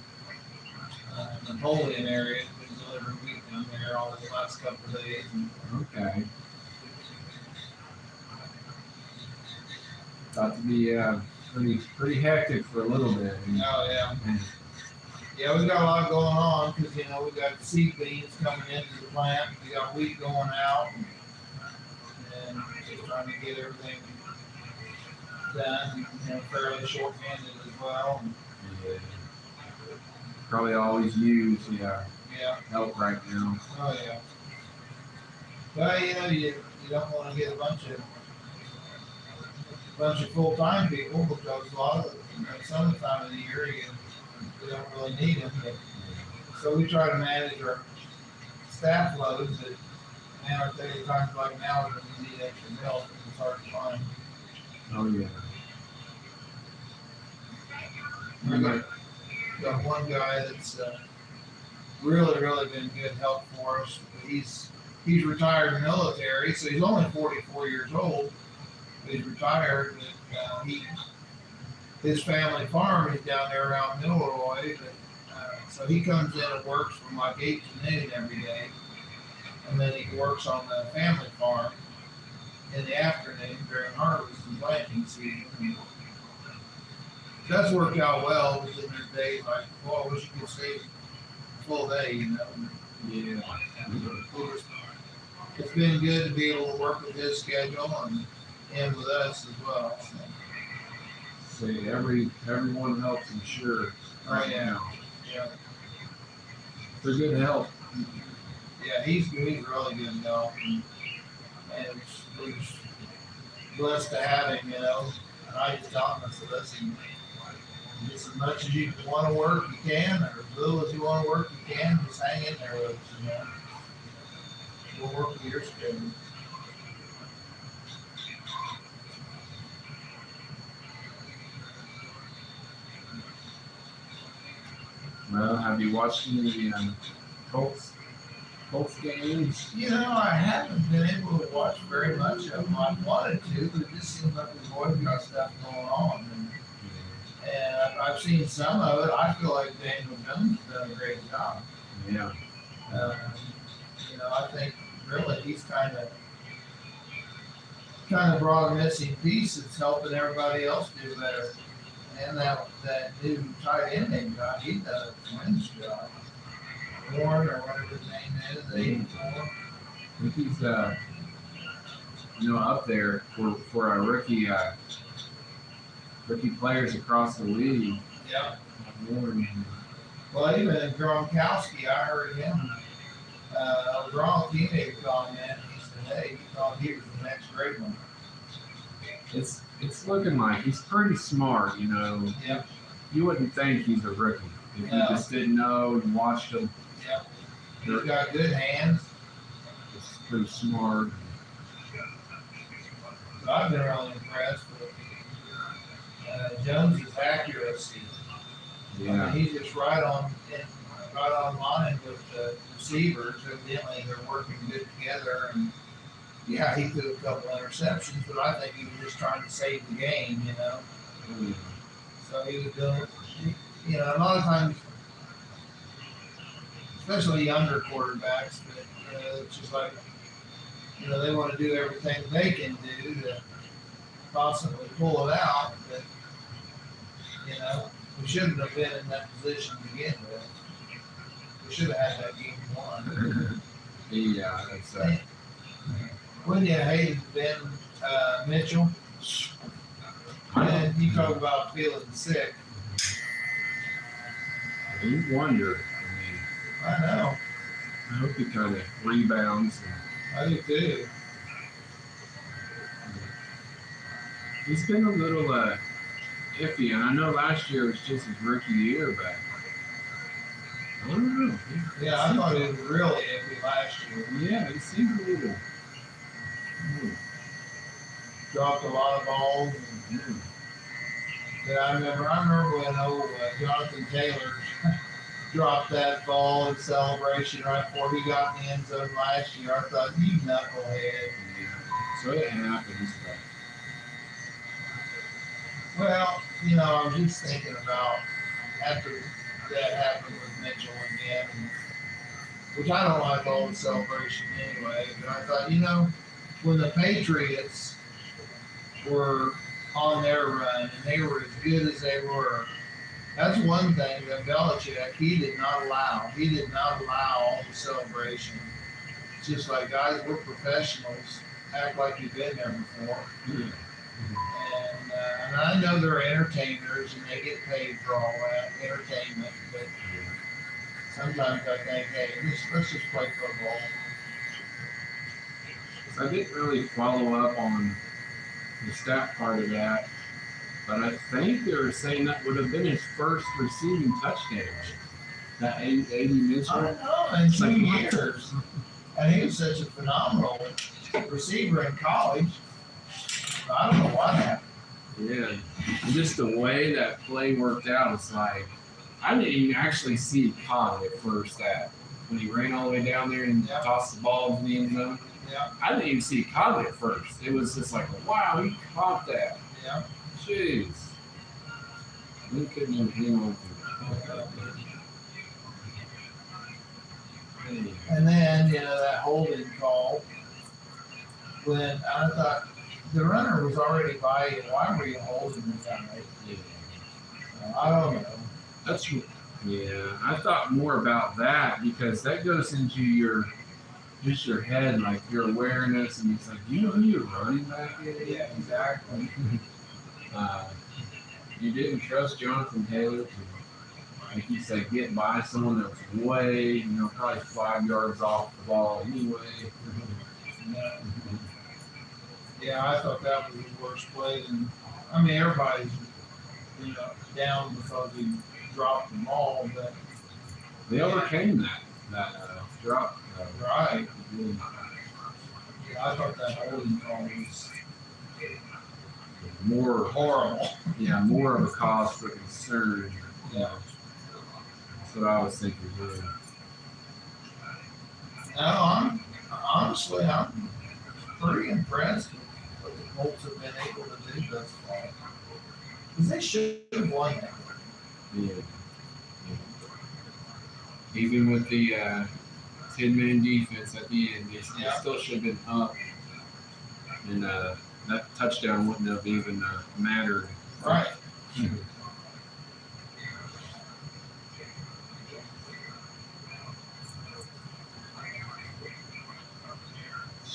Napoleon area. Been delivering wheat down there all the last couple of days. And Okay. About to be pretty hectic for a little bit. oh yeah. Yeah, we got a lot going on because we got seed beans coming into the plant. We got wheat going out, and just trying to get everything done. Fairly short-handed as well. Yeah. Probably always use Yeah. help right now. Oh yeah. Well, you don't want to get a bunch of full-time people because a lot of some of the time of the year we don't really need them. But, so we try to manage our staff loads. But man, I'll tell you, times like now when we need extra help, it's hard to find. Oh yeah. We got one guy that's really been good help for us. He's retired military, so he's only 44 years old. He's retired, but his family farm is down there around Milroy. But, so he comes in and works from like 8 to noon every day, and then he works on the family farm in the afternoon during harvest and planting season. That's worked out well. But then there's days like, well, I wish you could stay a full day, Yeah. It's been good to be able to work with his schedule and with us as well. So. See, everyone helps, I'm sure. Oh yeah. Yeah. They're good help. Yeah, he's really good help. And we're just blessed to have him, And I just tell him, I said, listen, just as much as you want to work, you can, or as little as you want to work, you can. Just hang in there with us, We'll work with your schedule. Well, have you watched any Colts games? I haven't been able to watch very much of them. I wanted to, but it just seems like the boys got stuff going on. And I've seen some of it. I feel like Daniel Jones has done a great job. Yeah. I think really he's kind of brought a missing piece that's helping everybody else do better. And that new tight end they got, he does a tremendous job. Warren or whatever his name is, 84. I think he's up there for our rookie players across the league. Yeah. Warren. Well, even Gronkowski, I heard him. Gronk, he made a comment. He said, "Hey, he thought he was the next great one." It's looking like he's pretty smart. Yep. You wouldn't think he's a rookie if No. you just didn't know and watched him. Yep. He's got good hands. He's pretty smart. So I've been really impressed with Jones's accuracy. Yeah. I mean, he's just right on line with the receivers. Evidently, they're working good together. And yeah, he threw a couple interceptions, but I think he was just trying to save the game, Mm. So he was doing, a lot of times, especially younger quarterbacks, but it's just like, they want to do everything they can do to possibly pull it out, but we shouldn't have been in that position to begin with. We should have had that game won. Yeah, that's Wouldn't you hate Ben Mitchell? And you talk about feeling sick. You wonder. I know. I hope he kind of rebounds. I do too. He's been a little iffy, and I know last year was just his rookie year, but I don't know. Yeah, I thought it was really iffy last year. Yeah, he seems a little. Dropped a lot of balls. Yeah, I remember when Jonathan Taylor dropped that ball in celebration right before he got in the end zone last year. I thought, you knucklehead. Yeah. So it happens, but. Well, I was just thinking about after that happened with Mitchell again, which I don't like all the celebration anyway, but I thought, when the Patriots were on their run and they were as good as they were, that's one thing that Belichick, he did not allow. He did not allow all the celebration. It's just like, guys, we're professionals. Act like you've been there before. Yeah. And I know they're entertainers and they get paid for all that entertainment, but sometimes I think, hey, let's just play football. I didn't really follow up on the stat part of that, but I think they were saying that would have been his first receiving touchdown. That 80 Mitchell. I don't know, in 2 years. And he was such a phenomenal receiver in college. I don't know what happened. Yeah, and just the way that play worked out, it's like I didn't even actually see he caught it at first. That when he ran all the way down there and tossed the ball to the end zone, I didn't even see he caught it at first. It was just like, wow, he caught that. Yeah. Jeez, we couldn't even hang on to it. And then, that holding call, when I thought the runner was already by you, why were you holding the guy? I don't know. I thought more about that because that goes into your head, like your awareness, and it's like, you know who your running back is? Yeah, exactly. You didn't trust Jonathan Taylor to, like you said, get by someone that was way, probably 5 yards off the ball anyway. Yeah, I thought that was his worst play. And everybody's, down because he dropped the ball, but They overcame that drop. right. I thought that holding call was More horrible. Yeah, more of a cause for concern. Yeah. That's what I was thinking. Really. No, I'm pretty impressed with what the Colts have been able to do thus far. Because they should have won that. Yeah. Even with the 10-man defense at the end, they still should have been up. And that touchdown wouldn't have even mattered. Right.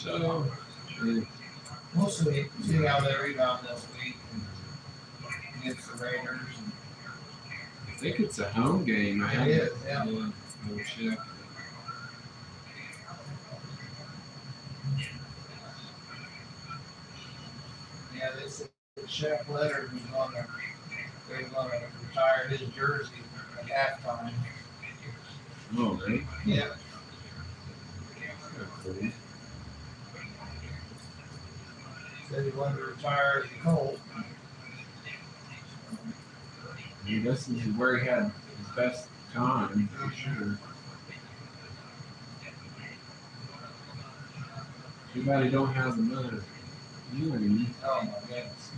So, yeah. We'll see how they rebound this week against the Raiders. I think it's a home game. It is, yeah. No check. Yeah, they said Shaq Leonard was they're gonna retire his jersey at halftime. Oh, really? Yeah. Cool. Said he wanted to retire as a Colt. I mean, this is where he had his best time, for sure. Too bad he don't have another healing. Oh my goodness.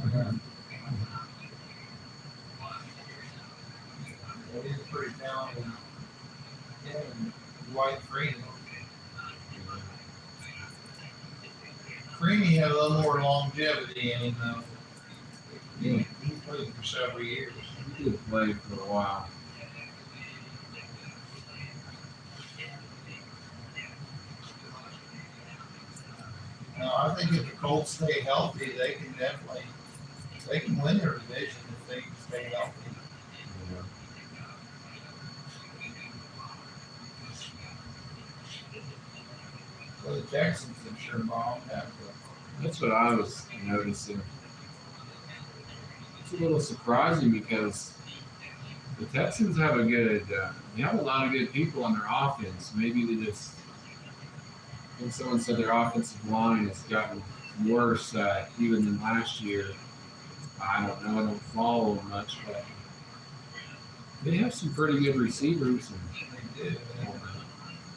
It is pretty talented. Yeah, and Dwight Freeney. Freeney had a little more longevity in him though. Yeah. He played for several years. He did play for a while. No, I think if the Colts stay healthy, they can win their division if they stay healthy. Yeah. So the Texans have sure bombed after. That's what I was noticing. It's a little surprising because the Texans have they have a lot of good people on their offense. Maybe they just, I think someone said their offensive line has gotten worse even than last year. I don't know. I don't follow them much, but they have some pretty good receivers. They do.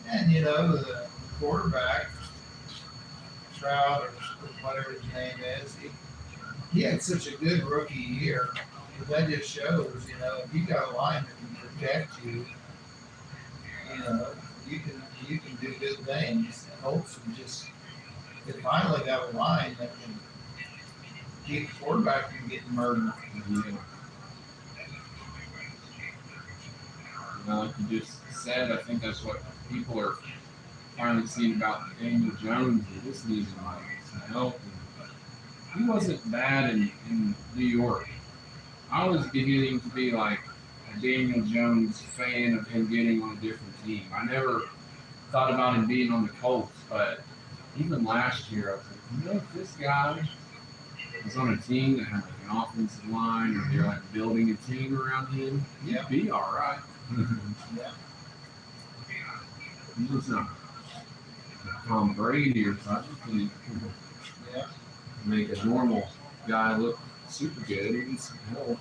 And you know, the quarterback, Stroud or whatever his name is, he had such a good rookie year. But that just shows, you know, if you got a line that can protect you, you know, you can do good things. And Holtzman they finally got a line that can keep the quarterback from getting murdered. Yeah. Like you just said, I think that's what people are finally seeing about Daniel Jones. He just needs some help. And he wasn't bad in New York. I was beginning to be like a Daniel Jones fan of him getting on a different team. I never thought about him being on the Colts, but even last year, I was like, you know, if this guy was on a team that had like an offensive line or they're like building a team around him, he'd be all right. Yeah. He was not Tom Brady or something. Yeah. Make a normal guy look super good. He needs some help.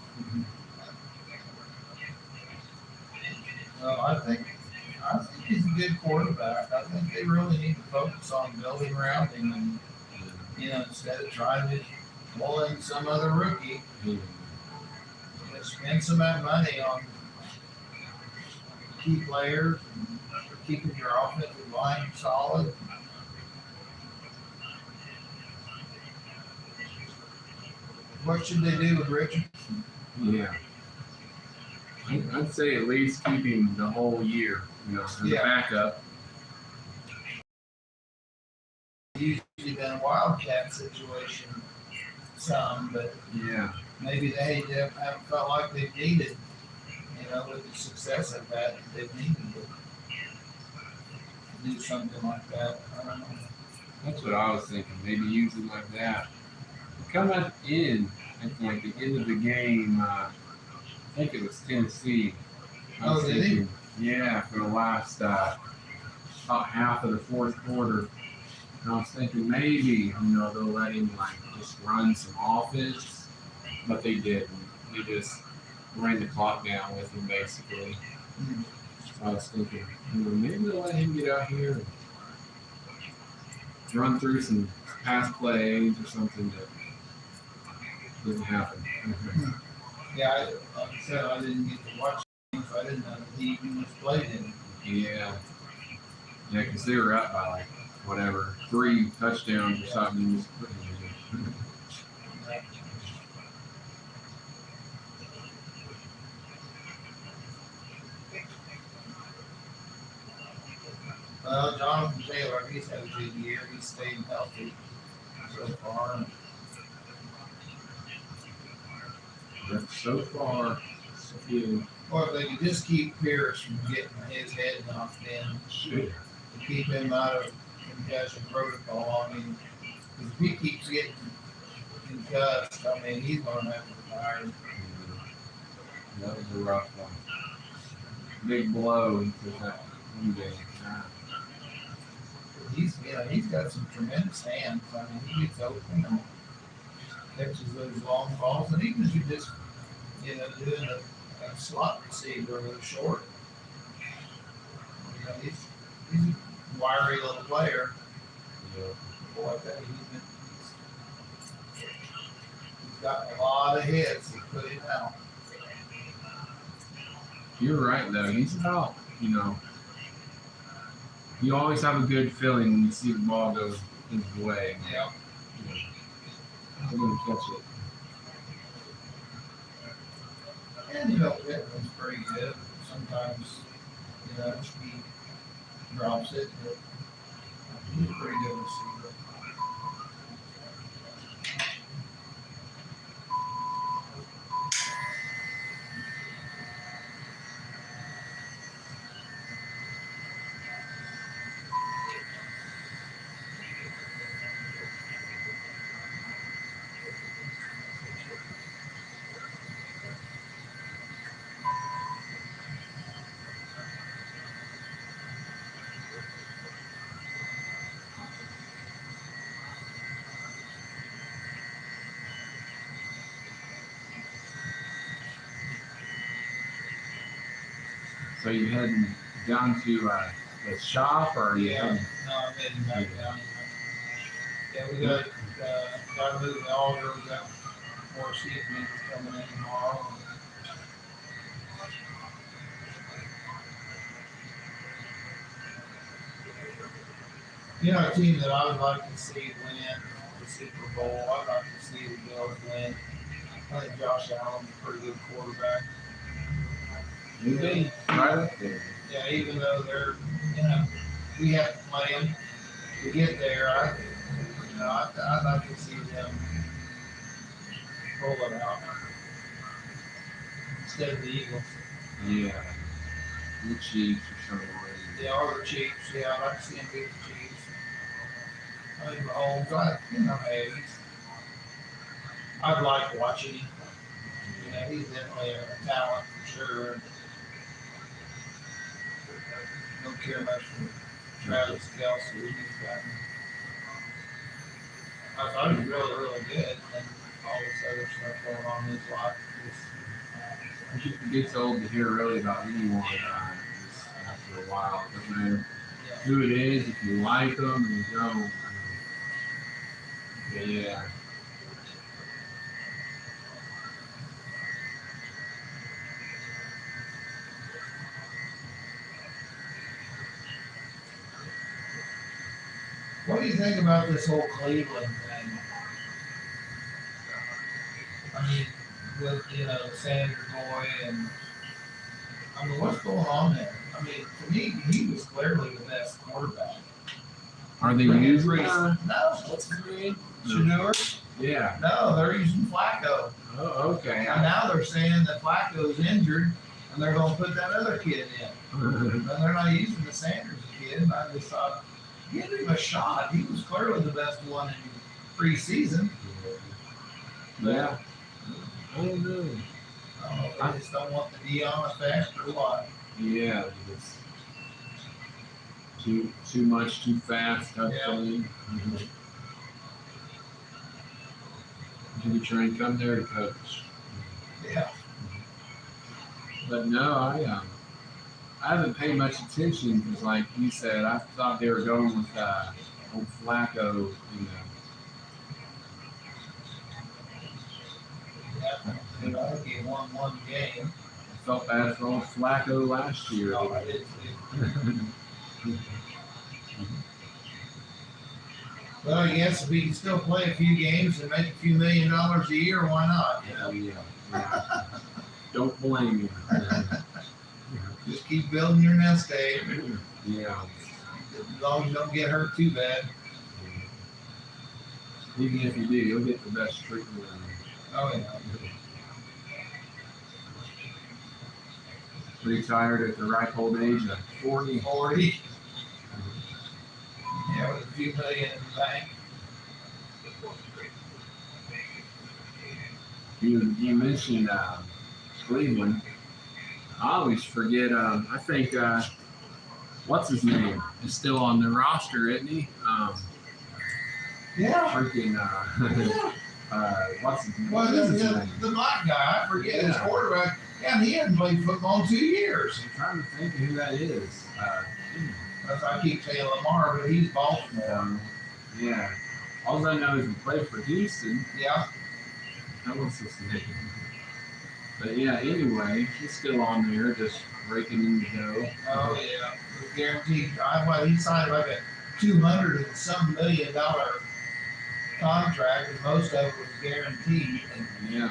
Well, I think he's a good quarterback. I think they really need to focus on building around him, and you know, instead of trying to pull in some other rookie, you know, spend some of that money on key players and keeping your offensive line solid. What should they do with Richardson? Yeah. I'd say at least keep him the whole year, you know, as a backup. Usually been a Wildcat situation some, but Yeah. maybe they haven't felt like they've needed, you know, with the success of that, they've needed to do something like that. I don't know. That's what I was thinking. Maybe use him like that. Come at the end, at like the end of the game, I think it was Tennessee. I was Oh, did he? thinking, yeah, for the last about half of the fourth quarter. And I was thinking maybe, you know, they'll let him like just run some offense, but they didn't. They just ran the clock down with him basically. So I was thinking, you know, maybe they'll let him get out here and run through some pass plays or something that didn't happen. Yeah, like I said, I didn't get to watch him, so I didn't know that he even was played in. Yeah. Yeah, because they were up by like, whatever, 3 touchdowns or something. Just putting it in. Jonathan Taylor, he's had a good year. He's staying healthy so far. But so far, so good. Or if they could just keep Pierce from getting his head knocked in, Sure. to keep him out of concussion protocol. I mean, 'cause if he keeps getting concussed, I mean, he's going to have to retire. That was a rough one. Big blow into that one game. He's got some tremendous hands. I mean, he gets open and catches those long balls, and even if you just, doing a slot receiver with a short, he's a wiry little player. Yeah. Boy, he's got a lot of hits to put him out. You're right, though. He's about, you always have a good feeling when you see the ball go his way. Yeah. I'm going to catch it. And, Pittman's pretty good. Sometimes, he drops it, but he's a pretty good receiver. So you heading down to the shop, or are you heading? No, I'm heading back down. Yeah, we got to move the alder. We got more seedlings coming in tomorrow. A team that I would like to see win the Super Bowl. I'd like to see the Bills win. I think Josh Allen's a pretty good quarterback. Maybe right up there. Yeah, even though they're, we have to play them to get there. I'd like to see them roll it out instead of the Eagles. Yeah. The Chiefs or something. They are the Chiefs. Yeah, I'd like to see them beat the Chiefs. I think Mahomes, hey, I'd like watching him. He's definitely a talent for sure. Don't care much for Travis Kelce. He's gotten. I thought he was really, really good, and all this other stuff going on in his life. It gets old to hear really about anyone after a while. It doesn't matter who it is, if you like them, you don't. Yeah. What do you think about this whole Cleveland thing? I mean, with Sanders boy, and what's going on there? I mean, to me, he was clearly the best quarterback. Are they using No, what's his name? Shador? Yeah. No, they're using Flacco. Oh, okay. And now they're saying that Flacco's injured, and they're going to put that other kid in. And they're not using the Sanders kid. And I just thought, give him a shot. He was clearly the best one in preseason. Yeah. I don't know. I don't know if they just don't want the Dion effect or what. Yeah, it's too much, too fast. Hopefully. Did you try and come there to coach? Yeah. But no, I haven't paid much attention because, like you said, I thought they were going with old Flacco. Yeah, I think he won one game. I felt bad for old Flacco last year. No, I did too. Well, I guess if we can still play a few games and make a few $1 million a year, why not? Yeah. Don't blame you. Just keep building your nest egg. Yeah. As long as you don't get hurt too bad. Even if you do, you'll get the best treatment. Oh yeah. Retired at the ripe old age of 40. 40. Yeah, with a few million in the bank. You mentioned Cleveland. I always forget. I think what's his name is still on the roster, isn't he? Yeah. Freaking what's his name? Well, What is his name? the black guy, I forget his Yeah. quarterback. Yeah, and he hadn't played football in 2 years. I'm trying to think of who that is. That's I keep saying Lamar, but he's Baltimore. Yeah. All I know is he played for Houston. Yeah. That was his name. But yeah, anyway, he's still on there, just raking in the dough. Oh yeah. It was guaranteed. He signed like a $200 and some million contract, and most of it was guaranteed. And Yeah.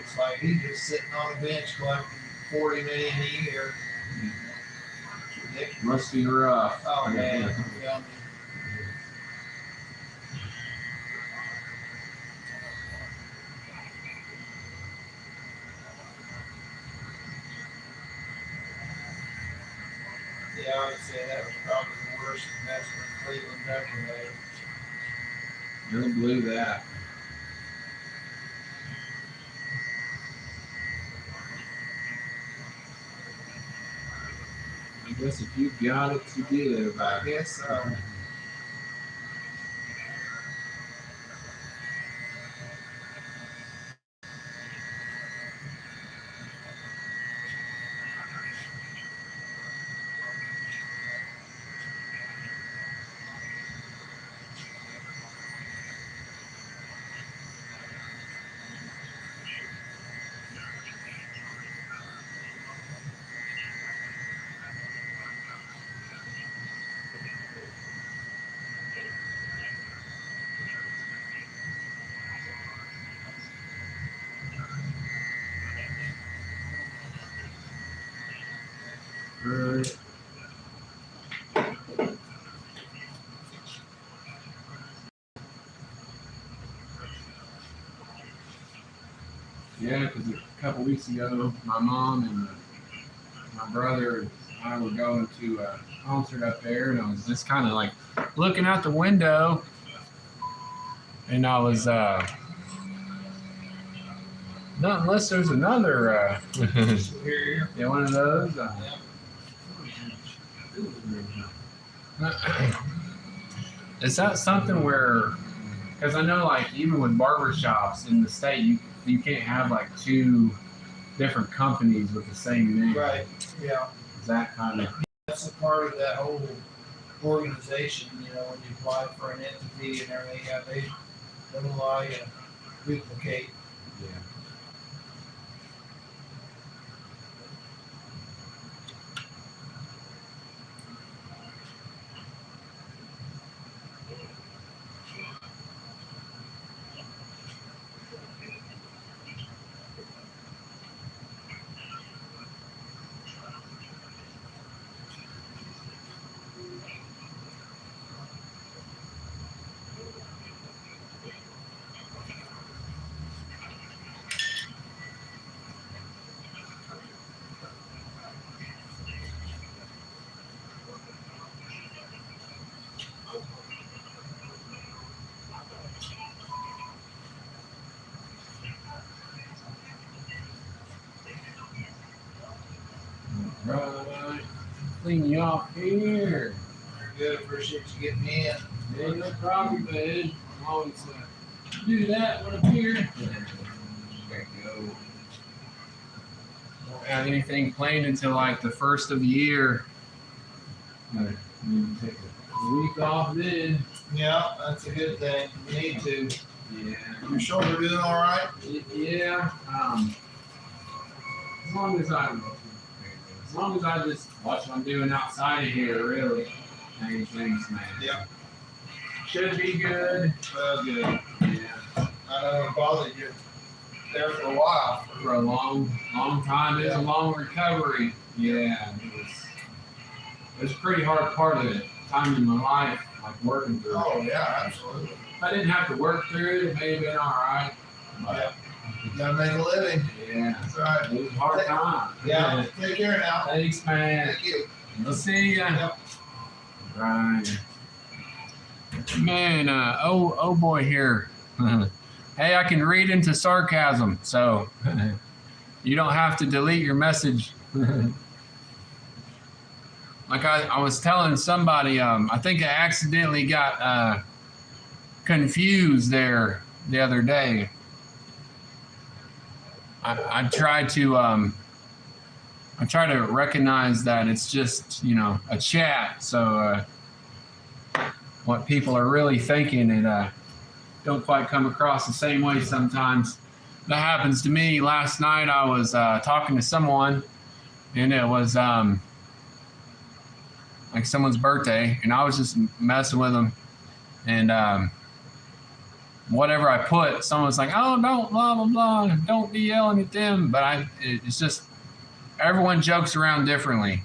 it's like he's just sitting on the bench collecting $40 million a year. It's ridiculous. Must be rough. Oh man. Yeah. Yeah, I would say that was probably the worst investment Cleveland ever made. Really blew that. I guess if you've got it to give, I guess so. Right. Yeah, because a couple weeks ago, my mom and my brother and I were going to a concert up there, and I was just kind of like looking out the window, and I was not unless there's another Superior. yeah, one of those. Is that something where, because I know like even with barbershops in the state, you can't have like two different companies with the same name. Right. Yeah. Is that kind of That's a part of that whole organization, when you apply for an entity and everything, yeah, they don't allow you to duplicate. yeah. Right. Clean you off here. Good, appreciate you getting me in. Yeah, no problem, man. I'm always do that when I'm here. There you go. Don't have anything planned until like the first of the year. You need to take a week off then. Yeah, that's a good thing. You need to. Yeah. Your shoulder doing all right? Yeah. As long as I just watch what I'm doing outside of here, really. Things, man. Yeah. Should be good. Well, good. Yeah. I know it bothered you there for a while. For a long time. It was a long recovery. Yeah. It was a pretty hard part of it. time in my life, like working through it. Oh yeah, absolutely. If I didn't have to work through it, it may have been all right. But, Yeah. You gotta make a living. yeah, That's right. it was a hard time. Yeah. Take care now. Thanks, man. Thank you. We'll see ya. Yep. Right. Man, oh boy here. Hey, I can read into sarcasm, so you don't have to delete your message. Like I was telling somebody, I think I accidentally got confused there the other day. I try to recognize that it's just, you know, a chat. So what people are really thinking, it don't quite come across the same way sometimes. That happens to me. Last night I was talking to someone, and it was like someone's birthday, and I was just messing with them, and whatever I put, someone was like, "Oh, don't blah blah blah, don't be yelling at them." But it's just everyone jokes around differently.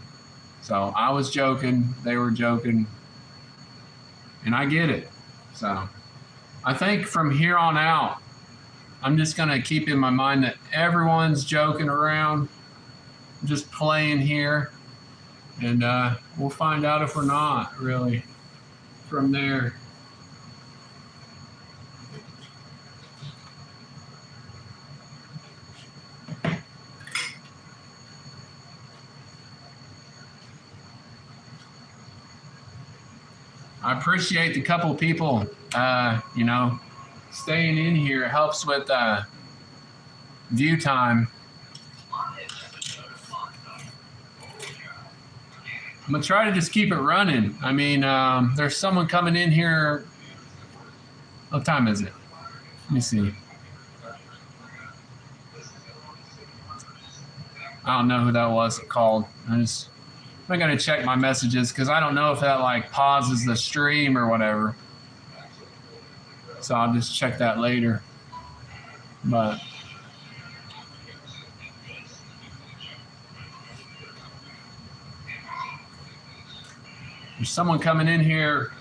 So I was joking, they were joking, and I get it. So I think from here on out, I'm just gonna keep in my mind that everyone's joking around, just playing here. And we'll find out if we're not, really, from there. I appreciate the couple people, you know, staying in here. It helps with view time. I'm gonna try to just keep it running. I mean, there's someone coming in here. What time is it? Let me see. I don't know who that was that called. I'm gonna check my messages because I don't know if that like pauses the stream or whatever. So I'll just check that later. But there's someone coming in here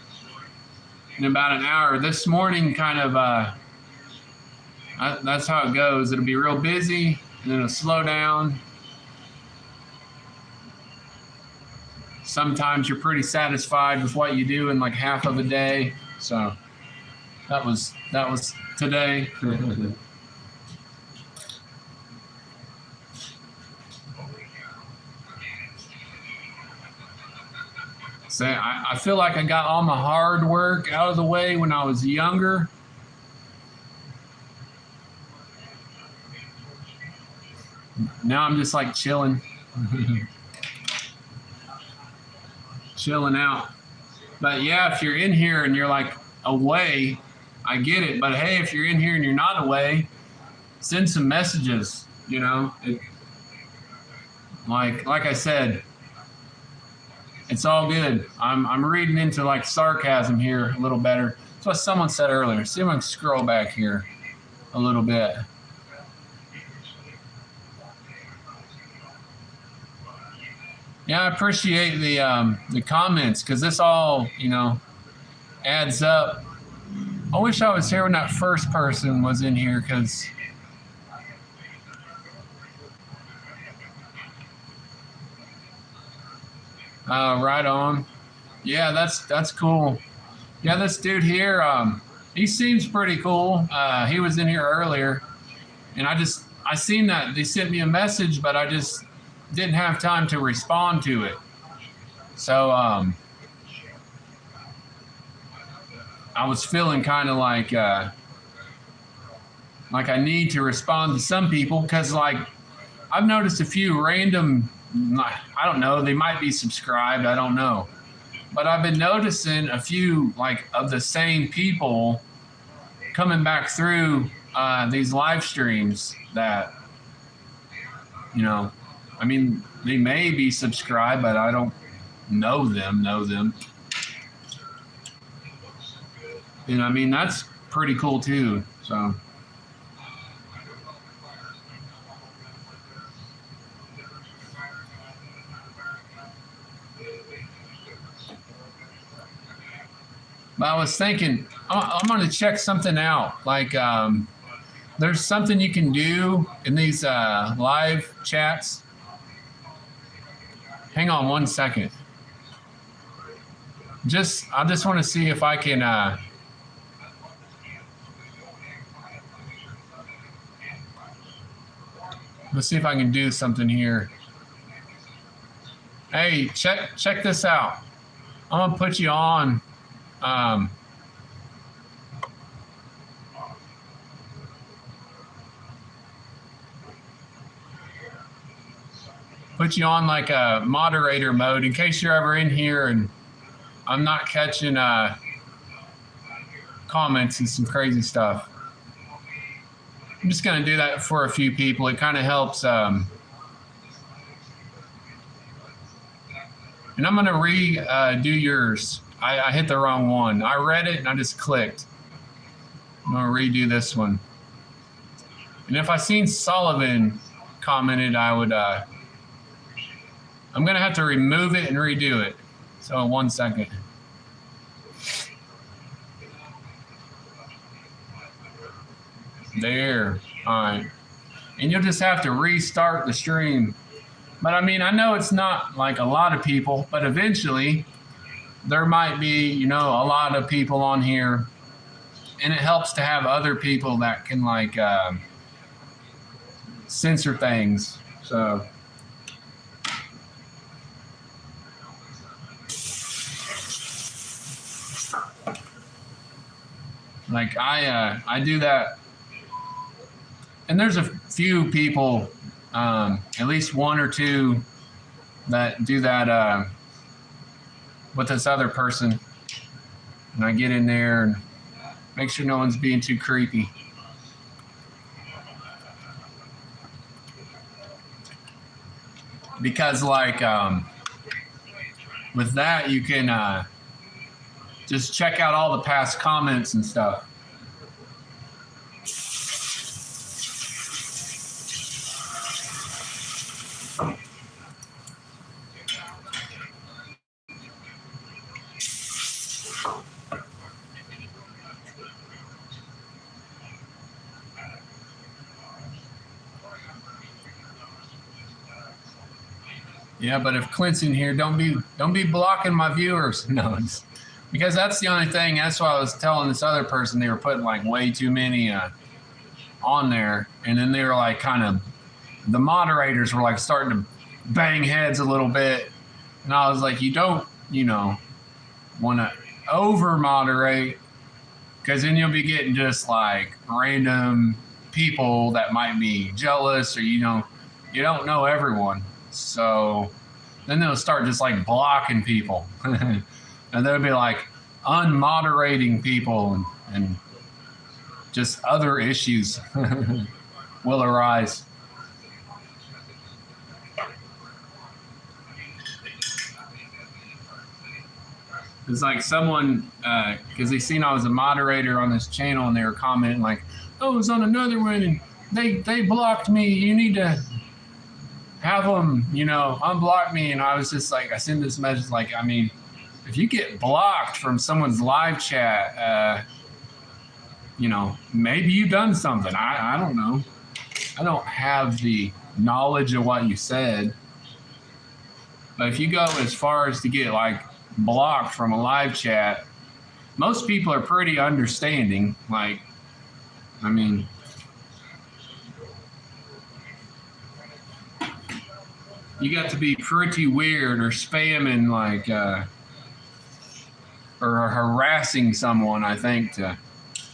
in about an hour. This morning, kind of, that's how it goes. It'll be real busy, and then it'll slow down. Sometimes you're pretty satisfied with what you do in like half of a day. So that was today. So I feel like I got all my hard work out of the way when I was younger. Now I'm just like chilling. Chilling out. But yeah, if you're in here and you're like away, I get it. But hey, if you're in here and you're not away, send some messages, you know. Like I said, it's all good. I'm reading into like sarcasm here a little better. That's what someone said earlier. See if I can scroll back here a little bit. Yeah, I appreciate the comments because this all, you know, adds up. I wish I was here when that first person was in here because right on. Yeah, that's cool. Yeah, this dude here, he seems pretty cool. He was in here earlier, and I seen that they sent me a message, but I just didn't have time to respond to it. So I was feeling kind of like I need to respond to some people because like I've noticed a few random, I don't know, they might be subscribed, I don't know. But I've been noticing a few like of the same people coming back through these live streams that, you know, I mean, they may be subscribed, but I don't know them. You know, I mean, that's pretty cool too. So. But I was thinking, I'm going to check something out. Like, there's something you can do in these live chats. Hang on one second. I just want to see if I can. Let's see if I can do something here. Hey, check this out. I'm gonna put you on. Put you on like a moderator mode in case you're ever in here and I'm not catching comments and some crazy stuff. I'm just gonna do that for a few people. It kind of helps. And I'm gonna redo yours. I hit the wrong one. I read it and I just clicked. I'm gonna redo this one. And if I seen Sullivan commented, I would. I'm gonna have to remove it and redo it. So 1 second. There. All right. And you'll just have to restart the stream. But I mean, I know it's not like a lot of people, but eventually there might be, you know, a lot of people on here. And it helps to have other people that can like censor things. So. Like I do that, and there's a few people, at least one or two, that do that with this other person, and I get in there and make sure no one's being too creepy. Because like with that you can just check out all the past comments and stuff. Yeah, but if Clint's in here, don't be blocking my viewers. No, because that's the only thing. That's why I was telling this other person they were putting like way too many on there, and then they were like kind of the moderators were like starting to bang heads a little bit, and I was like, you don't, you know, want to over moderate because then you'll be getting just like random people that might be jealous or you don't know everyone. So then they'll start just like blocking people and they'll be like unmoderating people and just other issues will arise. It's like someone, because they seen I was a moderator on this channel and they were commenting like, oh, I was on another one and they blocked me. You need to have them, unblock me. And I was just like, I sent this message like, I mean, if you get blocked from someone's live chat, maybe you've done something. I don't know. I don't have the knowledge of what you said. But if you go as far as to get like blocked from a live chat, most people are pretty understanding. Like, I mean, you got to be pretty weird or spamming like or harassing someone, I think, to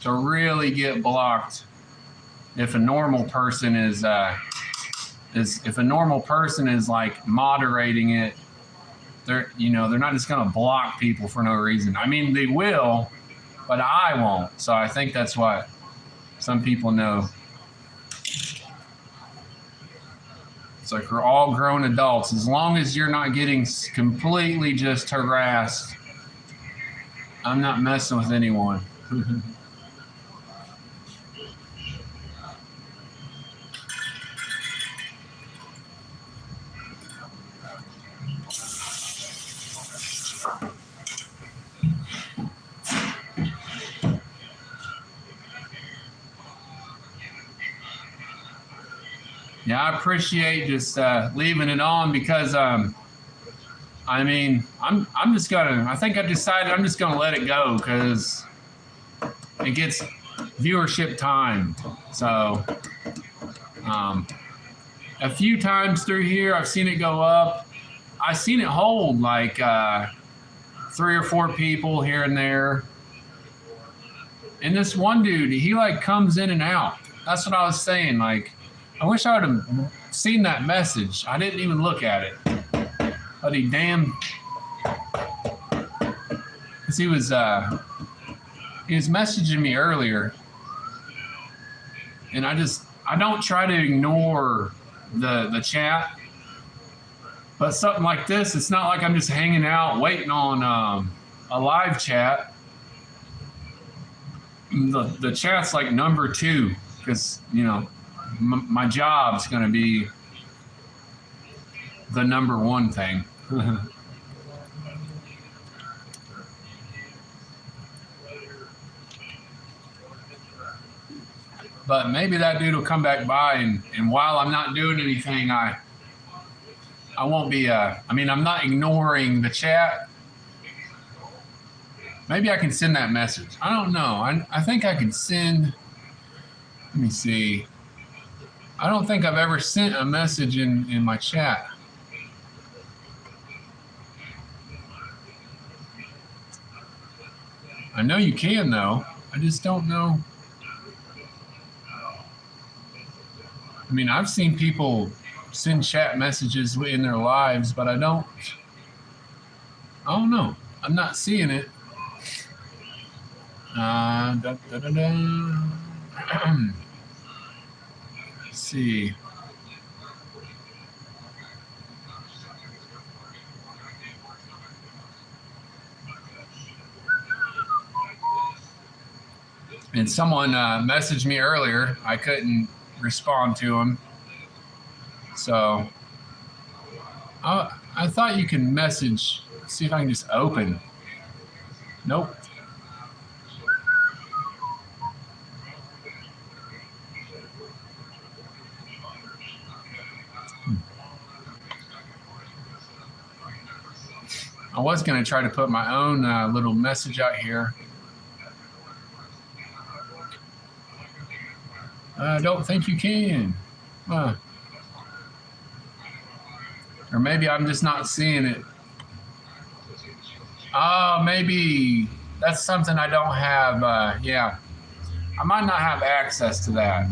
really get blocked. If a normal person is like moderating it, they're not just gonna block people for no reason. I mean, they will, but I won't. So I think that's what some people know. It's like we're all grown adults. As long as you're not getting completely just harassed, I'm not messing with anyone. Yeah, I appreciate just leaving it on because I mean, I'm just gonna. I think I decided I'm just gonna let it go because it gets viewership time. So a few times through here, I've seen it go up. I've seen it hold like 3 or 4 people here and there. And this one dude, he like comes in and out. That's what I was saying. Like, I wish I would have seen that message. I didn't even look at it. But he because he was messaging me earlier, and I don't try to ignore the chat, but something like this, it's not like I'm just hanging out waiting on a live chat. The chat's like number 2 because my job's going to be the number 1 thing. But maybe that dude will come back by, and while I'm not doing anything, I won't be. I mean, I'm not ignoring the chat. Maybe I can send that message. I don't know. I think I can send. Let me see. I don't think I've ever sent a message in my chat. I know you can, though. I just don't know. I mean, I've seen people send chat messages in their lives, but I don't know. I'm not seeing it. Let's see. And someone messaged me earlier. I couldn't respond to him. So I thought you can message. See if I can just open. Nope. I was going to try to put my own little message out here. I don't think you can. Or maybe I'm just not seeing it. Oh, maybe that's something I don't have. Yeah. I might not have access to that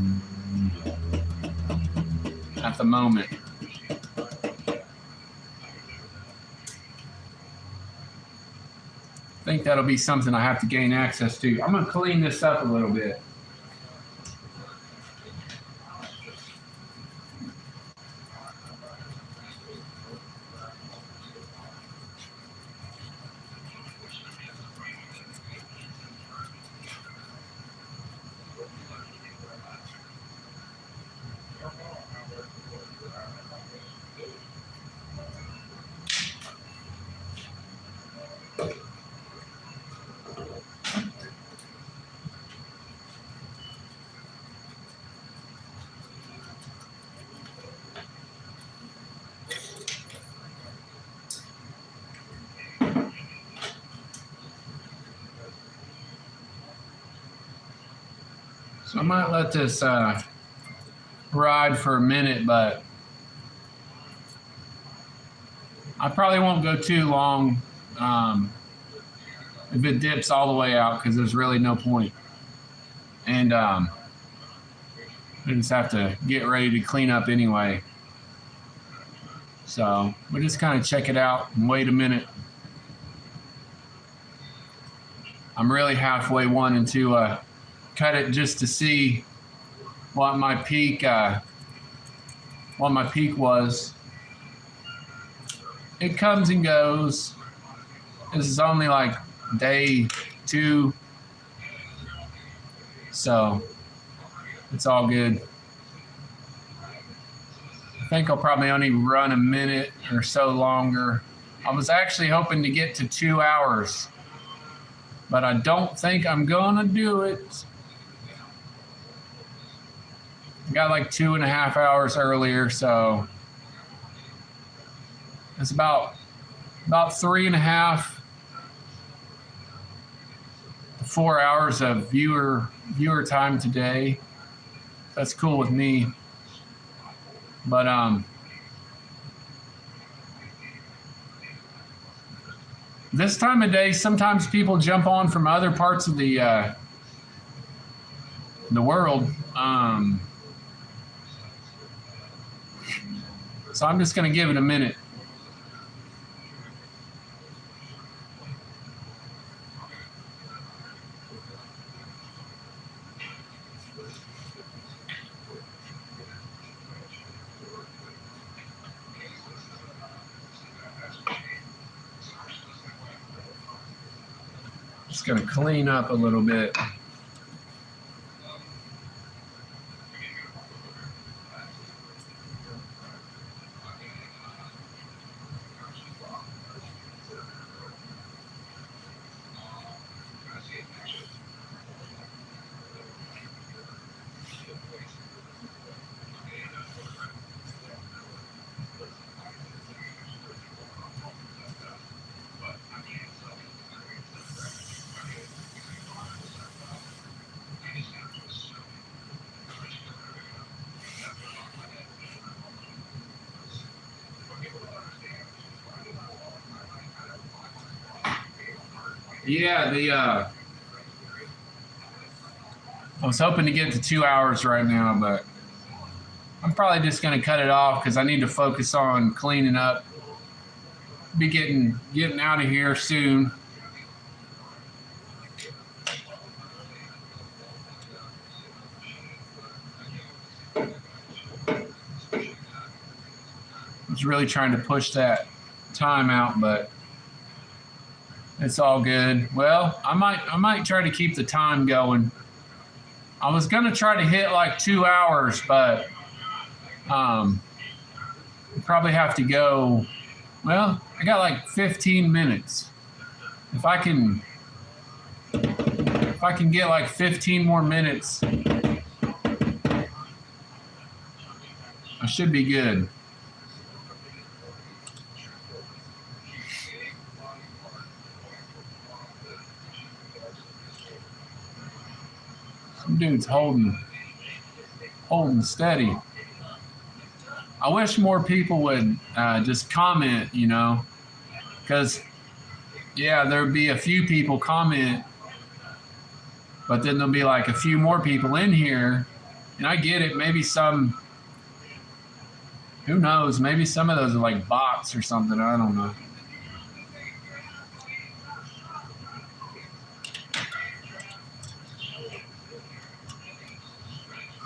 at the moment. I think that'll be something I have to gain access to. I'm going to clean this up a little bit. So I might let this ride for a minute, but I probably won't go too long if it dips all the way out, because there's really no point. And I just have to get ready to clean up anyway. So we'll just kind of check it out and wait a minute. I'm really halfway wanting to cut it just to see what my peak was. It comes and goes. This is only like day 2, so it's all good. I think I'll probably only run a minute or so longer. I was actually hoping to get to 2 hours, but I don't think I'm gonna do it. got like 2.5 hours earlier, so it's about 3.5 to 4 hours of viewer time today. That's cool with me. But this time of day, sometimes people jump on from other parts of the world. So I'm just going to give it a minute. Just going to clean up a little bit. Yeah, I was hoping to get to 2 hours right now, but I'm probably just going to cut it off because I need to focus on cleaning up. Be getting out of here soon. I was really trying to push that time out, but it's all good. Well, I might try to keep the time going. I was gonna try to hit like 2 hours, but probably have to go. Well, I got like 15 minutes. If I can get like 15 more minutes, I should be good. Some dude's holding steady. I wish more people would just comment, because yeah, there'd be a few people comment, but then there'll be like a few more people in here, and I get it. Maybe some, who knows? Maybe some of those are like bots or something. I don't know.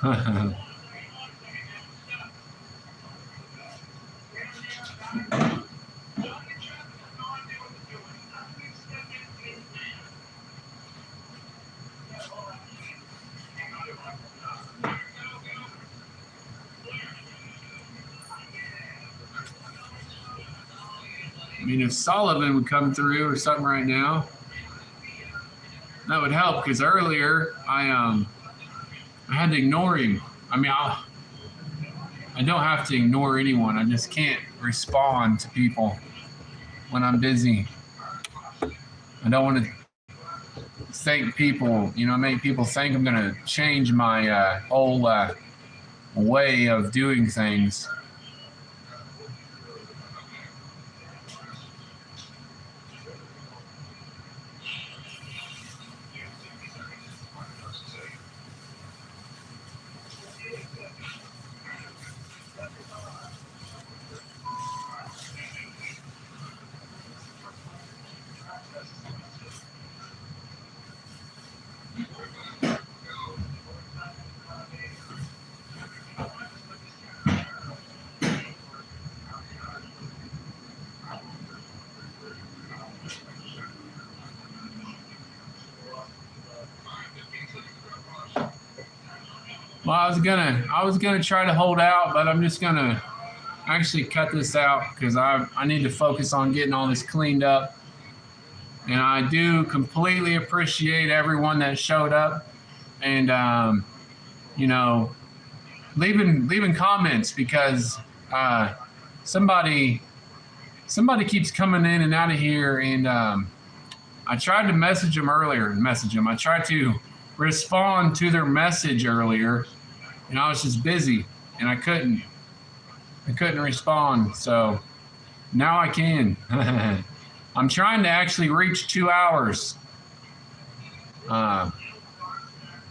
I mean, if Sullivan would come through or something right now, that would help. Because earlier I had to ignore him. I mean, I don't have to ignore anyone. I just can't respond to people when I'm busy. I don't want to think people, make people think I'm going to change my whole way of doing things. Well, I was gonna try to hold out, but I'm just gonna actually cut this out because I need to focus on getting all this cleaned up. And I do completely appreciate everyone that showed up, and leaving comments because somebody keeps coming in and out of here, and I tried to message them earlier. I tried to respond to their message earlier, and I was just busy, and I couldn't respond. So now I can. I'm trying to actually reach 2 hours.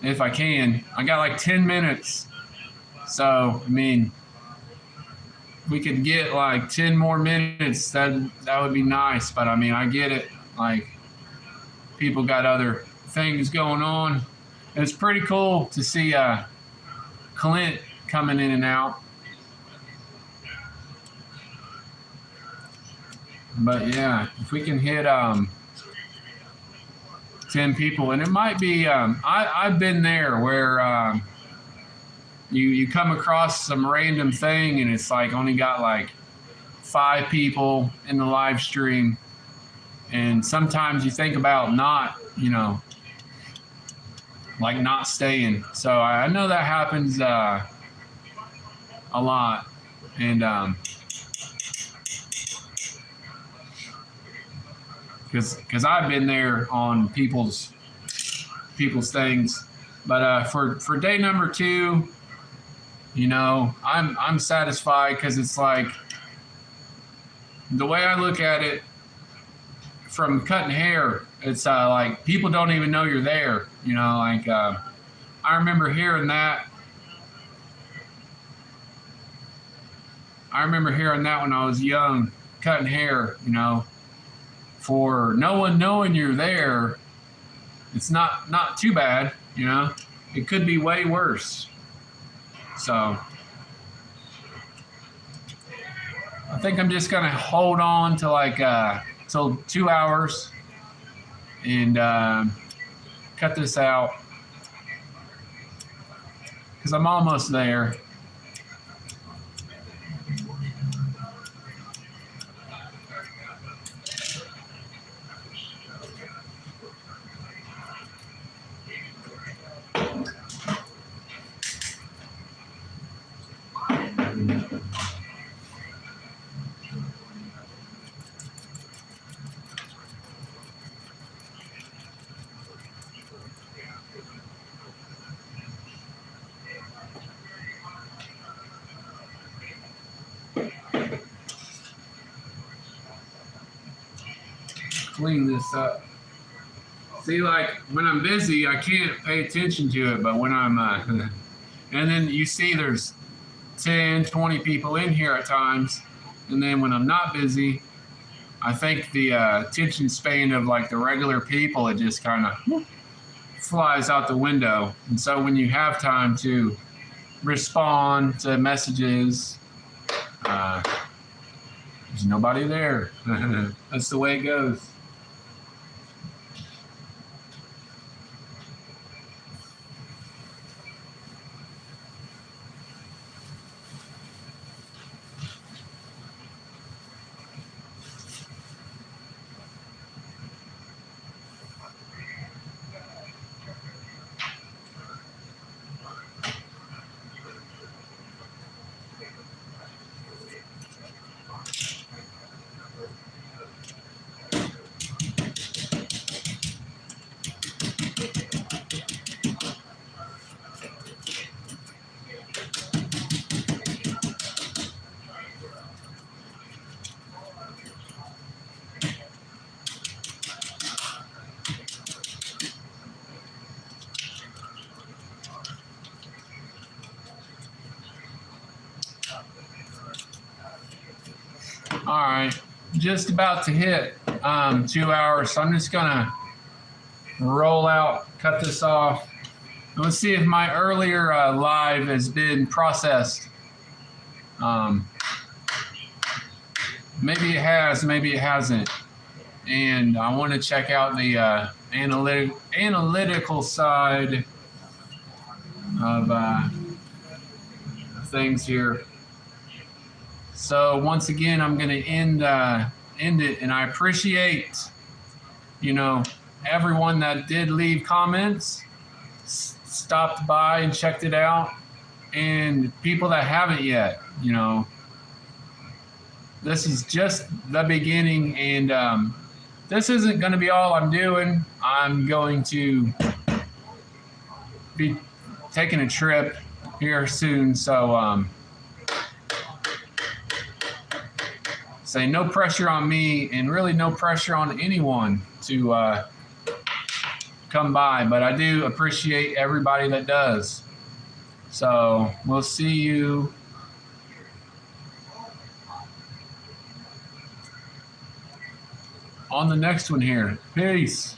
If I can. I got like 10 minutes. So, I mean, we could get like 10 more minutes. That would be nice. But I mean, I get it. Like, people got other things going on. It's pretty cool to see Clint coming in and out. But yeah, if we can hit 10 people, and it might be I've been there where you come across some random thing and it's like only got like 5 people in the live stream, and sometimes you think about not staying. So I know that happens a lot, and because I've been there on people's things. But for day number 2, I'm satisfied, because it's like, the way I look at it, from cutting hair, it's like people don't even know you're there. I remember hearing that. When I was young, cutting hair, for no one knowing you're there, it's not too bad, It could be way worse. So I think I'm just gonna hold on to like till 2 hours and cut this out, because I'm almost there. Clean this up. See, like when I'm busy, I can't pay attention to it, but when I'm and then you see there's 10, 20 people in here at times, and then when I'm not busy, I think the attention span of like the regular people, it just kind of flies out the window. And so when you have time to respond to messages, there's nobody there. That's the way it goes. All right, just about to hit 2 hours, so I'm just gonna roll out, cut this off. Let's see if my earlier live has been processed. Maybe it has, maybe it hasn't. And I want to check out the analytical side of things here. So once again, I'm going to end it, and I appreciate, everyone that did leave comments, stopped by and checked it out, and people that haven't yet. This is just the beginning, and this isn't going to be all I'm doing. I'm going to be taking a trip here soon, so say no pressure on me, and really no pressure on anyone to come by, but I do appreciate everybody that does. So we'll see you on the next one here. Peace.